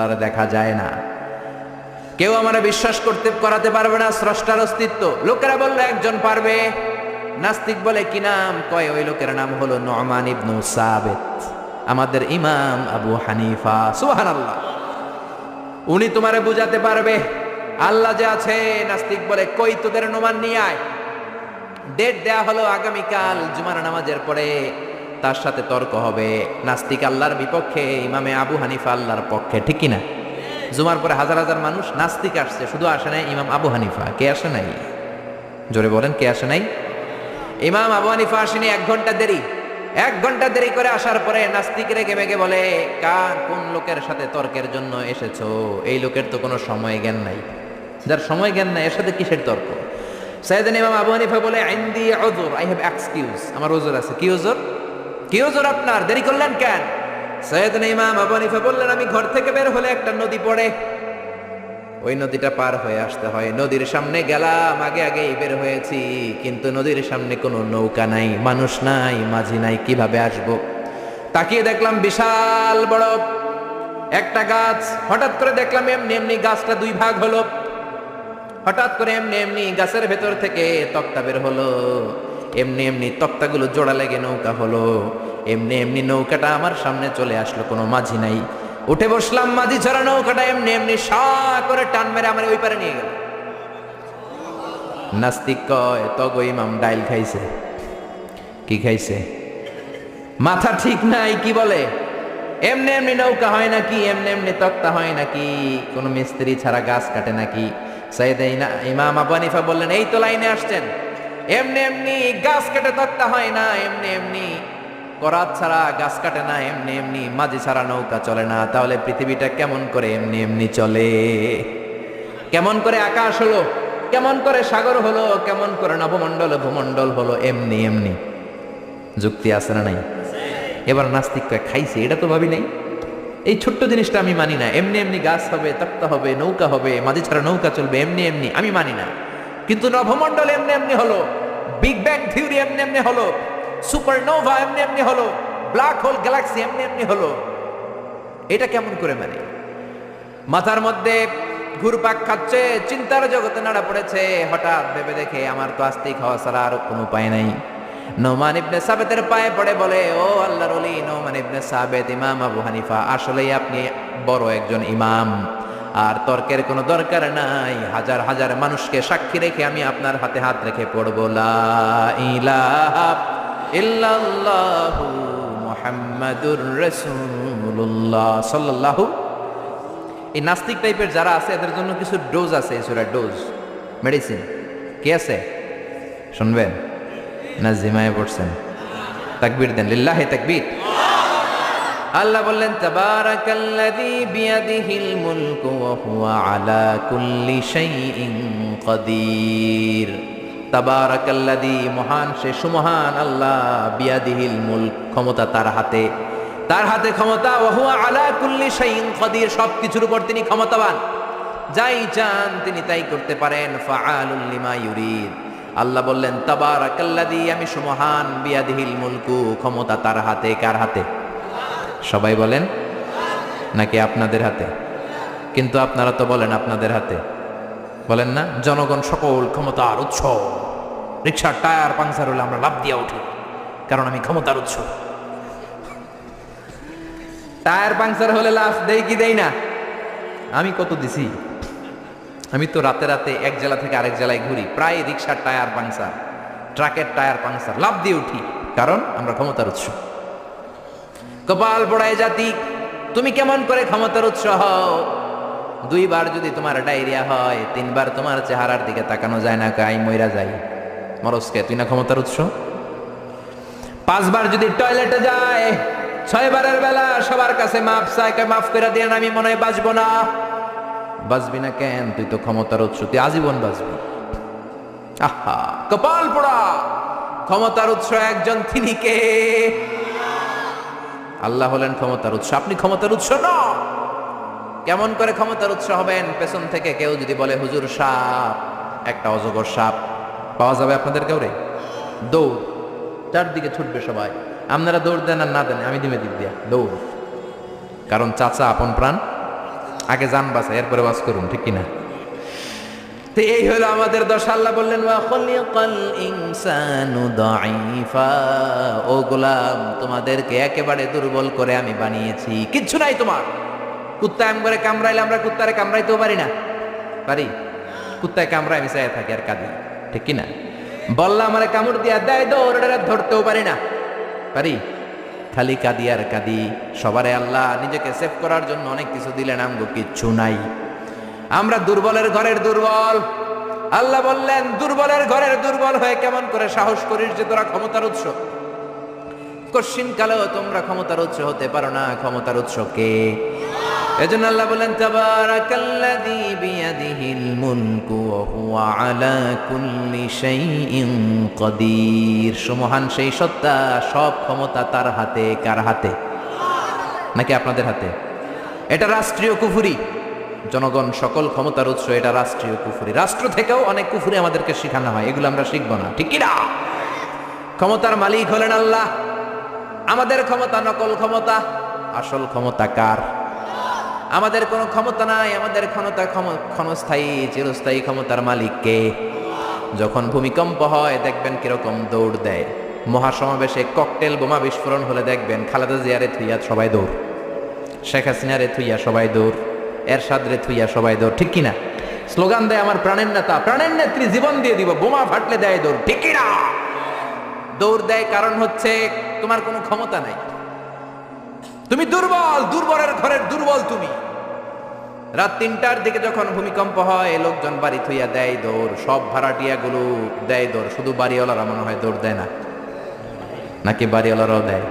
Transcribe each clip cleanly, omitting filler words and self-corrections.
আল্লাহরে দেখা যায় না, কেউ আমার বিশ্বাস করাতে পারবে না স্রষ্টার অস্তিত্ব। লোকেরা বললো একজন পারবে। নাস্তিক বলে কি নাম? কয় ওই লোকের নাম হলো নু'মান ইবনে সাবিত, আমাদের ইমাম আবু হানিফা। সুবহানাল্লাহ। উনি তোমারে বুঝাতে পারবে আল্লাহ যে আছে। নাস্তিক বলে কই তোদের নু'মান নিয়ে আয়। ডেট দেয়া হলো আগামীকাল জুমার নামাজের পরে, তার সাথে তর্ক হবে। নাস্তিক আল্লাহর বিপক্ষে, ইমামে আবু হানিফা আল্লাহর পক্ষে, ঠিক কিনা? জুমার পরে হাজার হাজার মানুষ, নাস্তিক আসছে, শুধু আসে নাই ইমাম আবু হানিফা। কে আসে নাই? জোরে বলেন, কে আসে নাই? ইমাম আবু হানিফা আসেনি, 1 ঘন্টা দেরি। 1 ঘন্টা দেরি করে আসার পরে নাস্তিক রেগে মেগে বলে, কোন লোকের সাথে তর্কের জন্য এসেছো? এই লোকের তো কোনো সময় জ্ঞান নাই। যার সময় জ্ঞান নাই এর সাথে কিসের তর্ক? সাইয়েদনা ইমাম আবু হানিফা বলে, ইনদি উযর, আই হ্যাভ এক্সকিউজ, আমার উযর আছে। কি উযর? কি উযর আপনার? দেরি করলেন কেন? সাইয়েদনা ইমাম আবু হানিফা বললেন, আমি ঘর থেকে বের হলে একটা নদী পড়ে, ওই নদীটা পার হয়ে আসতে হয়। নদীর সামনে গেলাম, আগে আগেই বের হয়েছি, কিন্তু নদীর সামনে কোনো নৌকা নাই, মানুষ নাই, মাঝি নাই, কিভাবে আসবো? তাকিয়ে দেখলাম বিশাল বড় একটা গাছ। হঠাৎ করে দেখলাম এমনি এমনি গাছটা 2 ভাগ হলো। হঠাৎ করে এমনি এমনি গাছের ভেতর থেকে তক্তা বের হলো। এমনি এমনি তক্তাগুলো জোড়া লেগে নৌকা হলো। এমনি এমনি নৌকাটা আমার সামনে চলে আসলো, কোনো মাঝি নাই। উঠে বসলাম, মাঝি ছাড়া নৌকাটা এমনি এমনি সা করে টান মেরে আমার ওই পারে নিয়ে গেল। নাস্তিক কয়, তগো ইমাম ডাইল খাইছে। কি খাইছে? মাথা ঠিক নাই। কি বলে? এমনি এমনি নৌকা হয় নাকি? এমনি এমনি তক্তা হয় নাকি? কোন মিস্ত্রি ছাড়া গাছ কাটে নাকি? সাইয়েদনা ইমাম আবু হানিফা বললেন, এই তো লাইনে আসছেন। এমনি এমনি গাছ কেটে তক্তা হয় না, এমনি এমনি করাত ছাড়া গাছ কাটে না, এমনি এমনি মাঝি ছাড়া নৌকা চলে না। তাহলে পৃথিবীটা কেমন করে এমনি এমনি চলে? কেমন করে আকাশ হলো? কেমন করে সাগর হলো? কেমন করে নভমণ্ডল ভূমণ্ডল হলো? এমনি এমনি। যুক্তি আছে না নাই? এবার নাস্তিক কয়, খাইছে, এটা তো ভাবি নাই। এই ছোট্ট জিনিসটা আমি মানি না। এমনি এমনি গাছ হবে, তক্তা হবে, নৌকা হবে, মাঝি ছাড়া নৌকা চলবে, এমনি এমনি আমি মানি না। কিন্তু নভমণ্ডল এমনি এমনি হলো, বিগ ব্যাং থিওরি এমনি এমনি হলো, সুপারনোভা এমনি এমনি হলো, ব্ল্যাক হোল গ্যালাক্সি এমনি এমনি হলো, এটা কেমন করে মানে? মাথার মধ্যে ঘুরপাক খাচ্ছে, চিন্তার জগতে নাড়া পড়েছে। হঠাৎ ভেবে দেখে আমার তো আস্তিক হওয়া ছাড়া আর কোনো উপায় নাই। নু'মান ইবনে সাবিতের পায়ে পড়ে বলে, ও আল্লাহর ওলি নু'মান ইবনে সাবিত, ইমাম আবু হানিফা, আসলেই আপনি বড় একজন ইমাম, আর তর্কের কোনো দরকার নাই। হাজার হাজার মানুষকে সাক্ষী রেখে আমি আপনার হাতে হাত রেখে পড়বো, লা ইলাহা ইল্লাল্লাহু মুহাম্মাদুর রাসূলুল্লাহ সাল্লাল্লাহু। এই নাস্তিক টাইপের যারা আছে এদের জন্য কিছু ডোজ আছে, এই সূরার ডোজ, মেডিসিন। কি আছে শুনবেন না? জিমায়ে পড়ছেন? তাকবীর দেন, লিল্লাহি তাকবীর। আল্লাহ বললেন, তাবারাকাল্লাযী বিয়াদিহিল মুলকু ওয়া হুয়া আলা কুল্লি শাইইন কাদির। তাবারাকাল্লাযী, মহান সে, সুমহান আল্লাহ, বিয়াদিহিল মুলক, ক্ষমতা তার হাতে, তার হাতে ক্ষমতা, ওয়া হুয়া আলা কুল্লি শাইইন কাদির, সবকিছুর উপর তিনি ক্ষমতাবান, যাই চান তিনি তাই করতে পারেন। ফাআলুল লিমা ইউরিদ। আল্লাহ বললেন, তাবারাকাল্লাযী, আমি সুমহান, বিয়াদিহিল মুলকু, ক্ষমতা তার হাতে। কার হাতে? সবাই বলেন, নাকি আপনাদের হাতে? কিন্তু আপনারা তো বলেন আপনাদের হাতে, বলেন না? জনগণ সকল ক্ষমতার উৎস। রিকশার টায়ার পাংচার হলে আমরা লাফ দিয়া উঠি, কারণ আমি ক্ষমতার উৎস। টায়ার পাংচার হলে লাফ দেই কি দেই না? আমি কত দিছি? আমি তো রাতে রাতে এক জেলা থেকে আরেক জেলায় ঘুরি, প্রায় রিকশার টায়ার পাংচার, ট্রাকের টায়ার পাংচার, লাফ দিয়ে উঠি, কারণ আমরা ক্ষমতার উৎস। কপাল পোড়ায় জাতি, তুমি কেমন করে ক্ষমতার উৎস হও? 2 বার যদি তোমার ডায়রিয়া হয়, 3 বার তোমার চেহারার দিকে তাকানো যায় না, কাই মইরা যাই, মরসকে, তুই না ক্ষমতার উৎস? 5 বার যদি টয়লেটে যায়, 6 বারের বেলা সবার কাছে মাফ চায়, মাফ করে দিয়ে আমি মনে হয় বাঁচবো না। বাঁচবি না কেন? তুই তো ক্ষমতার উৎস, তুই আজীবন বাঁচবি। আহা, কপাল পোড়া। ক্ষমতার উৎস একজন, তিনি কে? আল্লাহ হলেন ক্ষমতার উৎস, আপনি ক্ষমতার উৎস না। কেমন করে ক্ষমতার উৎস হবেন? পেছন থেকে কেউ যদি বলে, হুজুর সাপ, একটা অজগর সাপ পাওয়া যাবে আপনাদের কাউরে? দৌড়, চারদিকে ছুটবে সবাই। আপনারা দৌড় দেন আর না দেন, আমি দিমে দিক দিয়া দৌড়, কারণ চাচা আপন প্রাণ আগে জান বাঁচা, এরপরে বাস করুন, ঠিক কিনা? তো এই হলো আমাদের দশা। আল্লাহ বললেন ওয়া খলিকাল ইনসানু দাঈফা, ও গোলাম তোমাদেরকে একেবারে দুর্বল করে আমি বানিয়েছি, কিচ্ছু নাই তোমার। কুত্তা এম করে কামড়াইলে আমরা কুত্তারে কামড়াইতেও পারি না, পারি? কুত্তায় কামড়ায় আমি চাই থাকি আর কাঁদি, ঠিক কিনা? বললা আমারে কামড় দিয়া দেয় দৌড়, ধরতেও পারি না, পারি? খালি কাঁদি আর কাঁদি। সবারে আল্লাহ নিজেকে সেভ করার জন্য অনেক কিছু দিলেন, আমগো কিচ্ছু নাই। আমরা দুর্বলের ঘরের দুর্বল। আল্লাহ বললেন দুর্বলের ঘরের দুর্বল হয়ে কেমন করে সাহস করিস যে তোরা ক্ষমতার উৎস? কশিন কালেও তোমরা ক্ষমতার উৎস হতে পারো না। ক্ষমতার উৎস কে? এজন্য আল্লাহ বলেন তাবারাকাল্লাযী বিয়াদিহিল মুলকু ওয়া হুয়া আলা কুল্লি শাইইন কাদির। সুমহান সেই সত্তা, সব ক্ষমতা তার হাতে। কার হাতে? নাকি আপনাদের হাতে? এটা রাষ্ট্রীয় কুফরি। জনগণ সকল ক্ষমতার উৎস, এটা রাষ্ট্রীয় কুফরি। রাষ্ট্র থেকেও অনেক কুফরি আমাদেরকে শেখানো হয়, এগুলো আমরা শিখবো না, ঠিক কিনা? ক্ষমতার মালিক হলেন আল্লাহ। আমাদের ক্ষমতা নকল ক্ষমতা, আসল ক্ষমতা কার? আমাদের কোনো ক্ষমতা নাই। আমাদের ক্ষমতা ক্ষণস্থায়ী, চিরস্থায়ী ক্ষমতার মালিক কে? যখন ভূমিকম্প হয় দেখবেন কিরকম দৌড় দেয়। মহাসমাবেশে ককটেল বোমা বিস্ফোরণ হলে দেখবেন খালেদা জিয়ারে থুইয়া সবাই দৌড়, শেখ হাসিনারে থুইয়া সবাই দৌড়, এরশাদ রে থুইয়া সবাই দৌড়, ঠিক কিনা? স্লোগান দেয় আমার প্রাণের নেতা, প্রাণের নেত্রী জীবন দিয়ে দিব, বোমা ফাটলে দেয় দৌড়, ঠিক কিনা? দৌড় দেয় কারণ হচ্ছে তোমার কোনো ক্ষমতা নাই, তুমি দুর্বল, দুর্বলের ঘরের দুর্বল তুমি। রাত ৩টার দিকে যখন ভূমিকম্প হয় লোকজন বাড়ি থুইয়া দেয় দৌড়, সব ভাড়াটিয়া গুলো দেয় দৌড়, শুধু বাড়িওয়ালারা মনে হয় দৌড় দেয় না, নাকি বাড়িওয়ালারাও দেয়?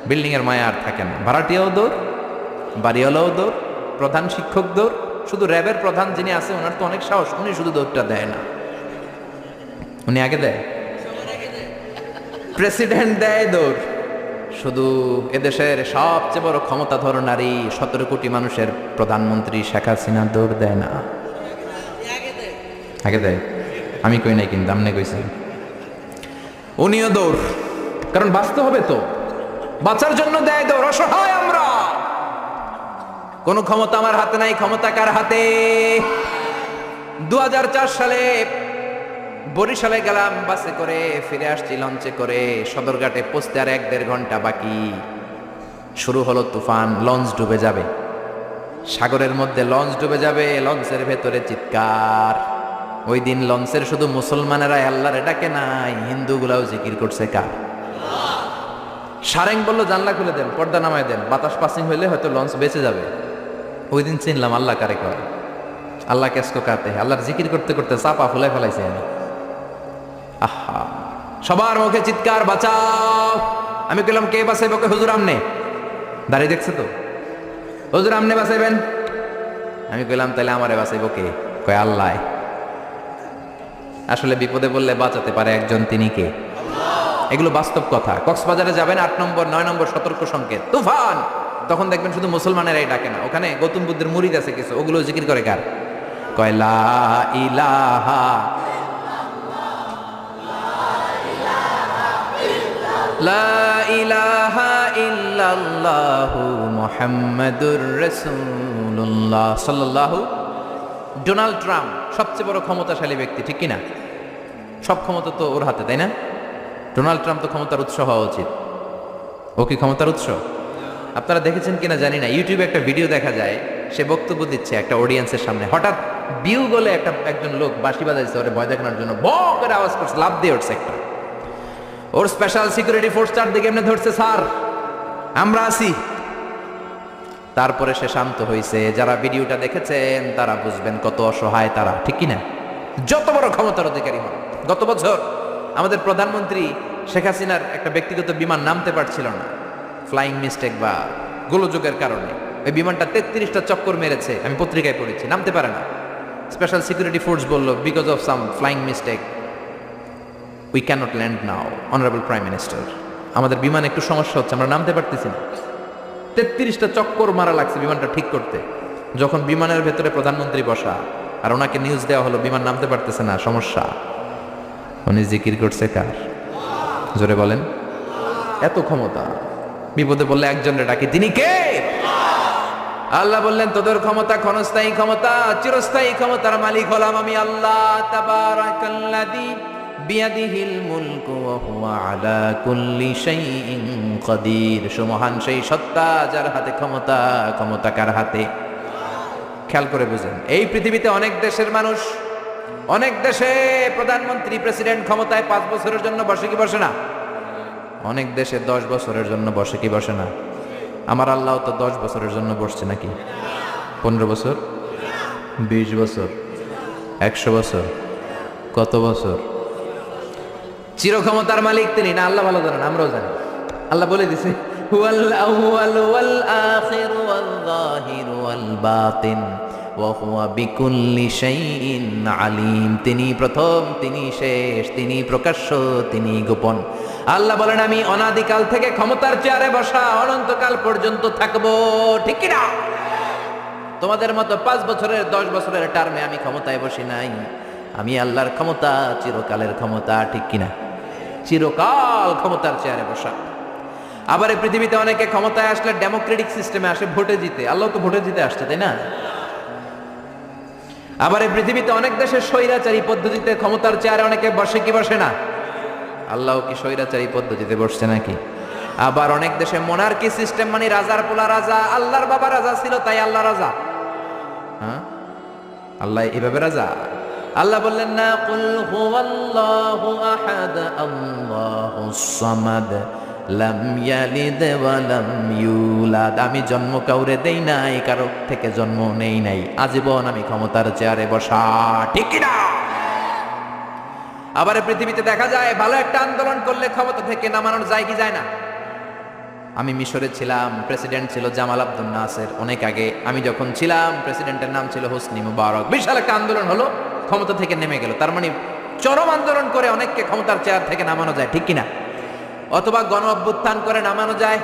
বিল্ডিং এর মায়া আর থাকে না, ভাড়াটিয়াও দৌড়, বাড়িওয়ালাও দৌড়, প্রধান শিক্ষক দৌড়, শুধু র্যাবের প্রধান যিনি আছে ওনার তো অনেক সাহস, উনি শুধু দৌড়টা দেয় না, উনি আগে দেয়। প্রেসিডেন্ট দেয় দৌড়, শুধু এদেশের সবচেয়ে বড় ক্ষমতাধর নারী 17 কোটি মানুষের প্রধানমন্ত্রী শেখ হাসিনা দৌড় দেয় না? আগে দেয়। আমি কই নাই কিন্তু, আমনে কইছেন। উনিও দৌড়, কারণ বাঁচতে হবে তো, বাঁচার জন্য দেয় দৌড়। অসহায় আমরা, কোন ক্ষমতা আমার হাতে নাই। ক্ষমতা কার হাতে? 2004 সালে বরিশালে গেলাম বাসে করে, ফিরে আসছি লঞ্চে করে। সদরঘাটে পৌঁছতে আর 1-1.5 ঘন্টা বাকি। শুরু হলো তুফান, লঞ্চ ডুবে যাবে। সাগরের মধ্যে লঞ্চ ডুবে যাবে, লঞ্চের ভেতরে চিৎকার। ওই দিন লঞ্চের শুধু মুসলমানেরা আল্লাহরে ডাকে নাই, হিন্দুগুলাও জিকির করছে কার? সারেং বলল জানলা খুলে দেন, পর্দা নামায় দেন, বাতাস পাসিং হইলে হয়তো লঞ্চ বেঁচে যাবে। ওই দিন চিনলাম আল্লাহ কারে কয়। আল্লাহ কেসকো কাতে, আল্লাহর জিকির করতে করতে চাপা ফুলাই ফেলাইছে আমি। আহা, সবার মুখে চিৎকার, বাঁচাও। আমি কইলাম কে বাঁচাইব? হুজুর আমনে। দাঁড়িয়ে দেখছে তো, হুজুর আমনে বাঁচাইবেন। আমি কইলাম তাহলে আমারে বাঁচাইব কে? কয় আল্লাহ। আসলে বিপদে বললে বাঁচাতে পারে একজন, তিনি কে? এগুলো বাস্তব কথা। কক্সবাজারে যাবেন, 8 নম্বর 9 নম্বর সতর্ক সংকেত, তুফান। তখন দেখবেন শুধু মুসলমানেরাই ডাকে না, ওখানে গৌতম বুদ্ধের মুরিদ আছে কিছু, ওগুলো জিকির করে কার? কয় লা ইলাহা লা ইলাহা ইল্লাল্লাহু মুহাম্মাদুর রাসূলুল্লাহ সাল্লাল্লাহু। ডোনাল্ড ট্রাম্প সবচেয়ে বড় ক্ষমতাশালী ব্যক্তি, ঠিক কিনা? সব ক্ষমতা তো ওর হাতে, তাই না? ডোনাল্ড ট্রাম্প তো ক্ষমতার উৎস হওয়া উচিত। ও কি ক্ষমতার উৎস? আপনারা দেখেছেন কিনা জানি না, ইউটিউবে একটা ভিডিও দেখা যায়, সে বক্তব্য দিচ্ছে একটা অডিয়েন্সের সামনে। হঠাৎ বিউ বলে একজন লোক বাঁশি বাজাইছে ওরে ভয় দেখানোর জন্য, ব করে আওয়াজ করছে, লাফ দিয়ে উঠছে একটা। ওর স্পেশাল সিকিউরিটি ফোর্স চারদিকে এমনি ধরছে, স্যার আমরা আছি। তারপরে সে শান্ত হয়েছে। যারা ভিডিওটা দেখেছেন তারা বুঝবেন কত অসহায় তারা, ঠিক কিনা? যত বড় ক্ষমতার অধিকারী হন। গত বছর আমাদের প্রধানমন্ত্রী শেখ হাসিনার একটা ব্যক্তিগত বিমান নামতে পারছিল না, ফ্লাইং মিস্টেক বা গোলযোগের কারণে। ওই বিমানটা 33টা চক্কর মেরেছে, আমি পত্রিকায় পড়েছি, নামতে পারে না। স্পেশাল সিকিউরিটি ফোর্স বলল because of some flying mistake we cannot land now, honourable prime minister. আমাদের বিমান একটু সমস্যা হচ্ছে, আমরা নামতে পারতেছি না। 33টা চক্কর মারা লাগছে বিমানটা ঠিক করতে। যখন বিমানের ভেতরে প্রধানমন্ত্রী বসা আর ওনাকে নিউজ দেওয়া হলো বিমান নামতে পারতেছে না, সমস্যা, উনি জিকির করছে কার? জোরে বলেন। এত ক্ষমতা, বিপদে বললে একজনের ডাকে, তিনি কে? আল্লাহ বললেন তোদের ক্ষমতা ক্ষণস্থায়ী ক্ষমতা, চিরস্থায়ী ক্ষমতার মালিক হলাম আমি আল্লাহ। তাবারাকাল্লাযী বিয়াদিহিল মুলকু ওয়া হুয়া আলা কুল্লি শাইইন কাদির। সুমহান সেই সত্তা যার হাতে ক্ষমতা, ক্ষমতা কার হাতে? খেয়াল করে বুঝেন, এই পৃথিবীতে অনেক দেশের মানুষ, অনেক দেশে প্রধানমন্ত্রী প্রেসিডেন্ট ক্ষমতায় 5 বছরের জন্য বসে কি বসে না? অনেক দেশে 10 বছরের জন্য বসে কি বসে না? আমার আল্লাহ তো 10 বছরের জন্য বসছে নাকি? 15 বছর, 20 বছর, 100 বছর, কত বছর? চিরক্ষমতার মালিক তিনি না? আল্লাহ ভালো জানেন, আমরাও জানি। আল্লাহ বলে দিছে হুয়াল আউয়াল ওয়াল আখির ওয়াল যাহির ওয়াল বাতিন ওয়া হুয়া বিকুল্লি শাইইন আলিম। তিনি প্রথম, তিনি শেষ, তিনি প্রকাশ্য, তিনি গোপন। আল্লাহ বলেন আমি অনাদিকাল থেকে ক্ষমতার চেয়ারে বসা, অনন্তকাল পর্যন্ত থাকবো। ঠিক কি না? তোমাদের মতো 5 বছরের 10 বছরের টার্মে আমি ক্ষমতায় বসি নাই। আমি আল্লাহর ক্ষমতা চিরকালের ক্ষমতা। ঠিক কিনা? চিরকাল ক্ষমতার চেয়ারে বসা। আবার এই পৃথিবীতে অনেকে ক্ষমতায় আসলে ডেমোক্রেটিক সিস্টেমে আসে ভোটে জিতে। আল্লাহ তো ভোটে জিতে আসছে, তাই না? আবার এই পৃথিবীতে অনেক দেশে স্বৈরাচারী পদ্ধতিতে ক্ষমতার চেয়ারে অনেকে বসে কি বসে না? আল্লাহ কি স্বৈরাচারী পদ্ধতিতে বসছে নাকি? আবার অনেক দেশে মোনার্কি সিস্টেম, মানে রাজার পোলা রাজা, আল্লাহর বাবা রাজা ছিল তাই আল্লাহ রাজা। হ্যাঁ, আল্লাহ এভাবে রাজা? আল্লাহ বললেন না, কুল হুয়াল্লাহু আহাদ আল্লাহুস সামাদ লাম ইয়ালিদ ওয়া লাম ইউলাদ। আমি জন্ম কাউরে দেই নাই, কারো থেকে জন্ম নেই নাই, আজীবন আমি ক্ষমতার চেয়ারে বসা। ঠিক কি না? আবার পৃথিবীতে দেখা যায় ভালো একটা আন্দোলন করলে ক্ষমতা থেকে নামানো যায় কি যায় না? আমি মিশরে ছিলাম, প্রেসিডেন্ট ছিল জামাল আব্দুল নাসের অনেক আগে। আমি যখন ছিলাম, প্রেসিডেন্টের নাম ছিল হোসনি মুবারক। বিশাল একটা আন্দোলন হলো, ক্ষমতা থেকে নেমে গেল। তার মানে চরম আন্দোলন করে অনেককে ক্ষমতার চেয়ার থেকে নামানো যায়। ঠিক কিনা? অথবা গণ অভ্যুত্থান করে নামানো যায়।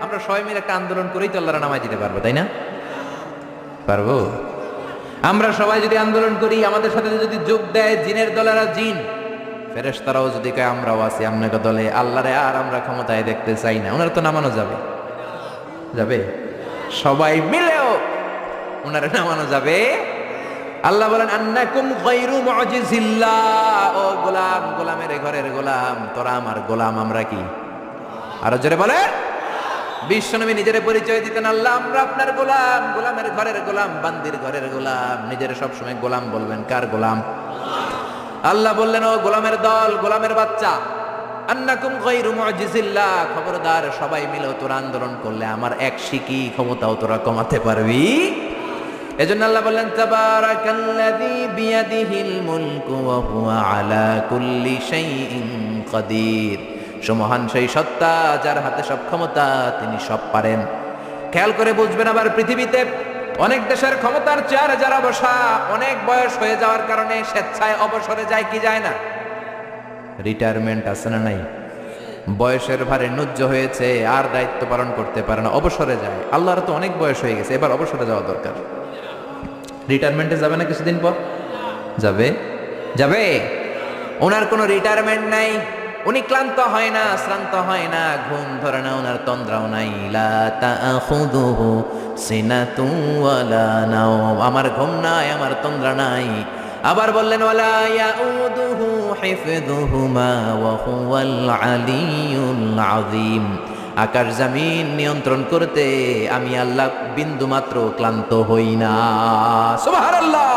আমরা সবাই মিলে একটা আন্দোলন করেই তো আল্লাহর নামায় দিতে পারবো, তাই না? পারবো? আমরা সবাই যদি আন্দোলন করি, আমাদের সাথে যদি যোগ দেয় জিনের দলেরা জিন, ফেরেশতারাও যদি কয় আমরাও আছি আপনাকে দলে, আল্লাহরে আর আমরা ক্ষমতায় দেখতে চাই না, ওনারা তো নামানো যাবে? যাবে? সবাই মিলেও ওনারে নামানো যাবে? আল্লাহ বলেন আন্নাকুম গায়রু মুজিজিল্লাহ। ও গোলাম, গোলামের ঘরের গোলাম, তোরা আমার গোলাম, আমরা কি? আরো জোরে বলে। বিশ্বনবী নিজের পরিচয় দিতেন, আল্লাহ আমরা আপনার গোলাম, গোলামের ঘরের গোলাম, বান্দির ঘরের গোলাম। নিজের সবসময় গোলাম বলবেন। কার গোলাম? আল্লাহ বললেন ও গোলামের দল, গোলামের বাচ্চা, আন্নাকুম গায়রু মুজিজিল্লাহ, খবরদার সবাই মিলে তোরা আন্দোলন করলে আমার এক শিকি ক্ষমতাও তোরা কমাতে পারবি? এজন্য আল্লাহ বললেন তাবারাকাল্লাযী বিয়াদিহিল মুলকু ওয়া হুয়া আলা কুল্লি শাইইন কাদির। সুমহান সেই সত্তা যার হাতে সব ক্ষমতা, তিনি সব পারেন। খেয়াল করে বুঝবেন, আবার পৃথিবীতে অনেক দেশের ক্ষমতার চেয়ারে যারা বসা, অনেক বয়স হয়ে যাওয়ার কারণে স্বেচ্ছায় অবসরে যায় কি যায় না? রিটায়ারমেন্ট আছে না নাই? বয়সের ভারে নুজ্জ হয়েছে, আর দায়িত্ব পালন করতে পারে না, অবসরে যায়। আল্লাহর তো অনেক বয়স হয়ে গেছে, এবার অবসরে যাওয়া দরকার। রিটায়ারমেন্টে যাবে না কিছুদিন পর? যাবে? যাবে? ওনার কোনো রিটায়ারমেন্ট নাই, উনি ক্লান্ত হয় না, শ্রান্ত হয় না, ঘুম ধরে না, ওনার তন্দ্রাও নাই। লা তাখুযুহু সিনাতুন ওয়ালা নাওম, আমার ঘুম নাই, আমার তন্দ্রা নাই। আবার বললেন ওয়ালা ইয়াউদুহু হিফযুহুমা ওয়া হুয়াল আলিয়্যুল আযীম। আকাশ জমিন নিয়ন্ত্রণ করতে আমি আল্লাহ বিন্দু মাত্র ক্লান্ত হই না। সুবহানাল্লাহ।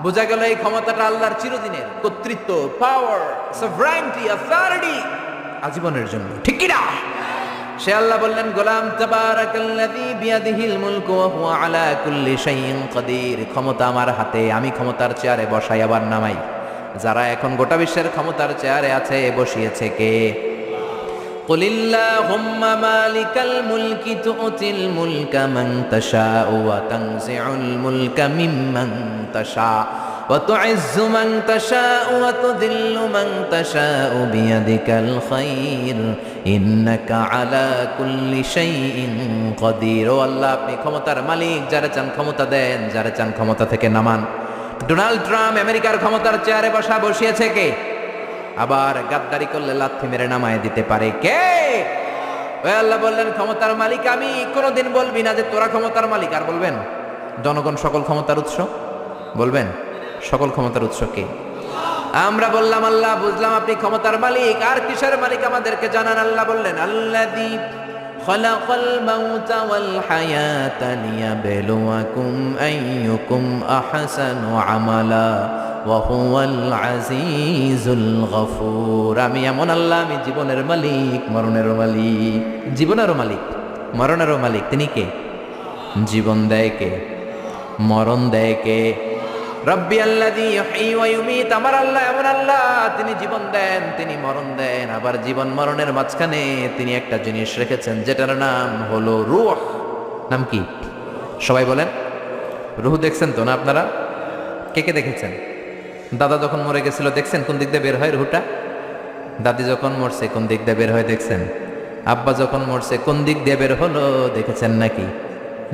বোঝা গেল এই ক্ষমতাটা আল্লাহর চিরদিনের কর্তৃত্ব, পাওয়ার, সভরাইনটি, অথরিটি, আজীবনের জন্য। ঠিক কি না? সে আল্লাহ বললেন গোলাম তাবারাকাল্লাযী বিয়াদিহিল মুলকু ওয়া হুয়া আলা কুল্লি শাইইন কাদির। ক্ষমতা আমার হাতে, আমি ক্ষমতার চেয়ারে বসাই আবার নামাই। যারা এখন গোটা বিশ্বের ক্ষমতার চেয়ারে আছে, বসিয়েছে কে? কুলিল্লাহুম্মা মালিকাল মুলকি তু'তিল মুলকা মান তাশাউ ওয়া তানজিউল মুলকা মিম্মান তাশা ওয়া তু'ইজ্জু মান তাশাউ ওয়া তুযিল্লু মান তাশাউ বিয়াদিকাল খায়র ইন্নাকা আলা কুল্লি শাইইন কাদির। ও আল্লাহ, আপনি ক্ষমতার মালিক, যারা চান ক্ষমতা দেন, যারা চান ক্ষমতা থেকে নামান। ডোনাল্ড ট্রাম্প আমেরিকার ক্ষমতার চেয়ারে বসিয়েছে কে? আবার গাদ্দারি করলে লাথি মেরে নামায় দিতে পারে কে? ওই আল্লাহ বললেন, ক্ষমতার মালিক আমি। কোনোদিন বলবি না যে তোরা ক্ষমতার মালিক। আর বলবেন জনগণ সকল ক্ষমতার উৎস? বলবেন সকল ক্ষমতার উৎস কে? আমরা বললাম আল্লাহ, বুঝলাম আপনি ক্ষমতার মালিক, আর কিসের মালিক আমাদেরকে জানান। আল্লাহ বললেন, আল্লাযী খালাকাল মাউতা ওয়াল হায়াতা লিয়াবলুয়াকুম আইয়ুকুম আহসানু আমালা ওয়া হুয়াল আজিজুল গফুর। আমি এমন আল্লাহ, আমি জীবনের মালিক, মরণেরও মালিক। জীবনেরও মালিক, মরণেরও মালিক। তিনি কে? জীবন দেয় কে? মরণ দেয় কে? রব্বি আল্লাযী ইউহয়ী ওয়া ইউমীত। আমার আল্লাহ এমন আল্লাহ, তিনি জীবন দেন, তিনি মরণ দেন। আবার জীবন মরণের মাঝখানে তিনি একটা জিনিস রেখেছেন, যেটার নাম হলো রূহ। নাম কি? সবাই বলেন। রূহ দেখছেন তো না আপনারা? কে কে দেখেছেন? দাদা যখন মরে গেছিল দেখছেন কোন দিক দিয়ে বের হয় রূহটা? দাদি যখন মরছে কোন দিক দিয়ে বের হয় দেখছেন? আব্বা যখন মরছে কোন দিক দিয়ে বের হলো দেখেছেন নাকি?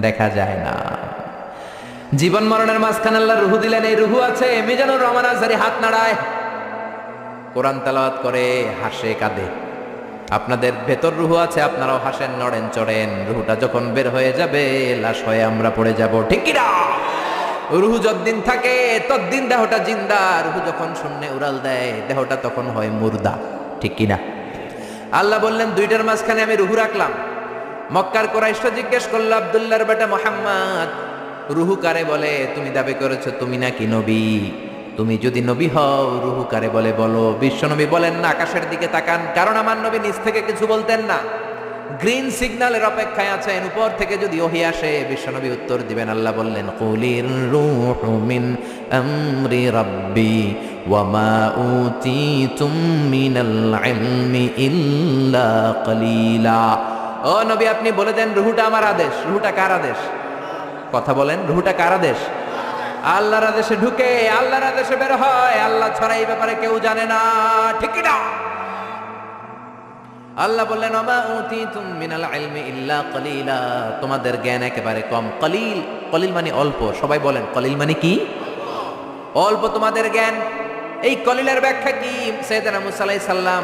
দেখা যায় না। জীবন মরণের মাঝখানে আল্লাহ রুহু দিলেন। এই রুহু আছে। মিজানুর রহমান আজহারী হাত নাড়ায়, কোরআন তেলাওয়াত করে, হাসে, কাঁদে। আপনাদের ভেতর রুহু আছে, আপনারাও হাসেন, নড়েন, চড়েন। রুহুটা যখন বের হয়ে যাবে লাশ হয়ে আমরা পড়ে যাব, ঠিক কি না? রুহু যতদিন থাকে ততদিন দেহটা জিন্দা। রুহু যখন শূন্যে উড়াল দেয় দেহটা তখন হয় মুর্দা, ঠিক কি না? আল্লাহ বললেন, দুইটার মাঝখানে আমি রুহু রাখলাম। মক্কার কুরাইশরা জিজ্ঞেস করলো, আব্দুল্লাহর বেটা মুহাম্মদ, রুহু কারে বলে? তুমি দাবি করেছো তুমি নাকি নবী। তুমি যদি নবী হও রুহু কারে বলে বলো। বিশ্বনবী বলেন না, আকাশের দিকে তাকান, কারণ আমার নবী নিজ থেকে কিছু বলতেন না। গ্রিন সিগন্যালের অপেক্ষায় আছেন, উপর থেকে যদি ওহী আসে বিশ্বনবী উত্তর দিবেন। আল্লাহ বললেন, কুলির রূহু মিন আমরি রাব্বি ওয়া মা উতীতুম মিনাল ইলমি ইল্লা কলিলা। ও নবী, আপনি বলে দেন রুহুটা আমার আদেশ। রুহুটা কার আদেশ? কথা বলেন, রুহুটা কার আদেশ? আল্লাহর আদেশে ঢুকে আল্লাহর আদেশে বের হয়। আল্লাহ ছাড়া এই ব্যাপারে কেউ জানে না, ঠিক কি না? আল্লাহ বললেন, ওমা উতীতুম মিনাল ইলমি ইল্লা কলিলা। তোমাদের জ্ঞান একেবারে কম। কলিল, কলিল মানে অল্প। সবাই বলেন, কলিল মানে কি? অল্প তোমাদের জ্ঞান। এই কলিলের ব্যাখ্যা কি? সাইয়েদনা মুসা আলাইহিস সালাম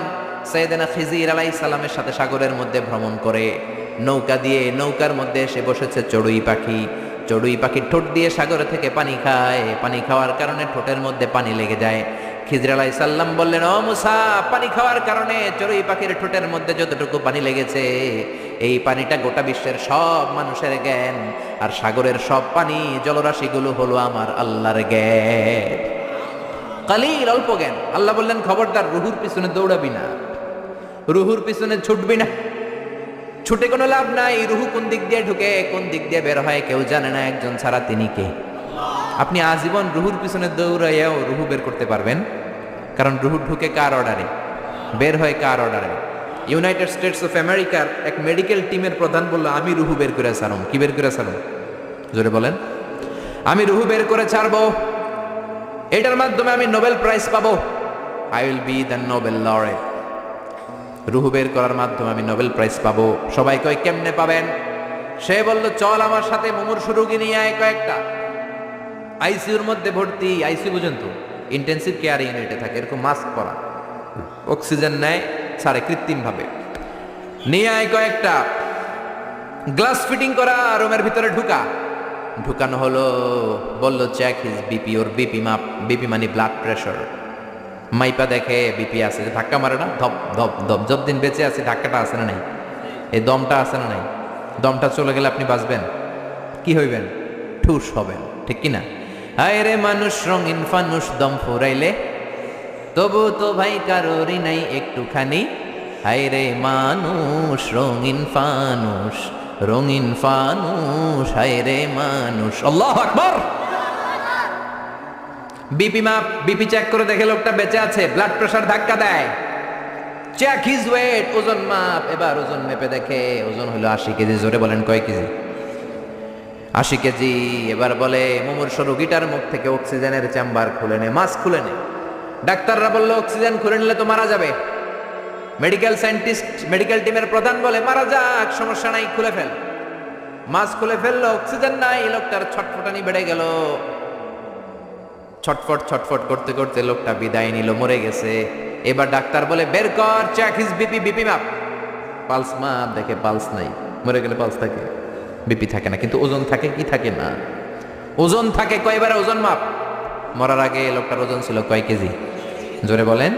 সাইয়েদনা খিজির আলাইহিস সালামের সাথে সাগরের মধ্যে ভ্রমণ করে নৌকা দিয়ে, নৌকার মধ্যে এসে বসেছে চড়ুই পাখি। চড়ুই পাখির ঠোঁট দিয়ে সাগর থেকে পানি খায়। পানি খাওয়ার কারণে ঠোঁটের মধ্যে পানি লেগে যায়। খিজির আলাইহিস সালাম বললেন, ও মুসা, পানি খাওয়ার কারণে চড়ুই পাখির ঠোঁটের মধ্যে যতটুকু পানি লেগেছে এই পানিটা গোটা বিশ্বের সব মানুষের জ্ঞান, আর সাগরের সব পানি জলরাশিগুলো হলো আমার আল্লাহর জ্ঞান। কালিল, অল্প জ্ঞান। আল্লাহ বললেন, খবরদার রুহুর পিছনে দৌড়াবি না, রুহুর পিছনে ছুটবি না। ছুটে কোনো লাভ নাই। রুহু কোন দিক দিয়ে ঢুকে কোন দিক দিয়ে বের হয় কেউ জানে না, একজন ছাড়া, তিনি কে? আপনি আজীবন রুহুর পিছনে দৌড়াইয়াও রুহু বের করতে পারবেন, কারণ রুহু ঢুকে কার অর্ডারে, বের হয় কার অর্ডারে? ইউনাইটেড স্টেটস অফ আমেরিকার এক মেডিকেল টিমের প্রধান বলল, আমি রুহু বের করে ছাড়ুম। কি বের করে ছাড়ুম? জোরে বলেন। আমি রুহু বের করে ছাড়বো, এটার মাধ্যমে আমি নোবেল প্রাইজ পাবো। I will be the Nobel laureate. রুহু বের করার মাধ্যমে আমি নোবেল প্রাইজ পাবো। সবাই কয়, কেমনে পাবেন? সে বলল, চল আমার সাথে মুমূর্ষু রোগী নিয়ে আয় কয়েকটা। আইসিইউর মধ্যে ভর্তি। আইসিইউ বুঝেন তো, ইন্টেন্সিভ কেয়ার ইউনিটে থাকে, এরকম মাস্ক পরা, অক্সিজেন নেয়, ছাড়ে কৃত্রিম ভাবে। নিয়ে আয় কয়েকটা। গ্লাস ফিটিং করা রুমের ভিতরে ঢুকানো হলো। বলল, চেক হিজ বিপি। ওর বিপি মাপ। বিপি মানে ব্লাড প্রেশার। মাইপা দেখে বিপি আছে, ধাক্কা মারে না, ধপ ধপ ধপ। যতদিন বেঁচে আছে ধাক্কাটা আছে না নাই? এই দমটা আছে না নাই? দমটা চলে গেলে আপনি বাঁচবেন? কি হইবেন? ঠুস হবেন, ঠিক কিনা? হায় রে মানুষ রঙিন ফানুষ, দম ফুরাইলে তবু তো ভাই কারোরই নাই একটুখানি। হায় রে মানুষ রঙিন ফানুষ, রঙিন ফানুষ, হায় রে মানুষ। আল্লাহু আকবার। বিপি মাপ, বিপি চেক করে দেখে লোকটা বেঁচে আছে। ব্লাড প্রেশার ধাক্কা দেয়। চেক হিজ ওয়েট, ওজন মাপ। এবার ওজন মেপে দেখে ওজন হলো 80 কেজি। জোরে বলেন, কয় কেজি? 80 কেজি। এবার বলে, মুমূর্ষু রোগীটার মুখ থেকে অক্সিজেনের চেম্বার খুলে নে, মাস্ক খুলে নে। ডাক্তাররা বলল, অক্সিজেন খুলে নিলে তো মারা যাবে। মেডিকেল সায়েন্টিস্ট, মেডিকেল টিমের প্রধান বলে, মারা যাক, সমস্যা নাই, খুলে ফেল। মাস্ক খুলে ফেললো, অক্সিজেন নাই। লোকটার ছটফটানি বেড়ে গেল। ছটফট ছটফট করতে করতে লোকটা বিদায় নিল, মরে গেছে। এবার ডাক্তার বলে, বের কর, চেক হিজ বিপি, বিপি মাপ। পালস মাপ দেখে পালস নাই, মরে গেলে পালস থাকে, বিপি থাকে না, কিন্তু ওজন থাকে কি থাকে না? ওজন থাকে। কয়বার ওজন মাপ? মরার আগে লোকটার ওজন ছিল কয় কেজি? জোরে বলেন।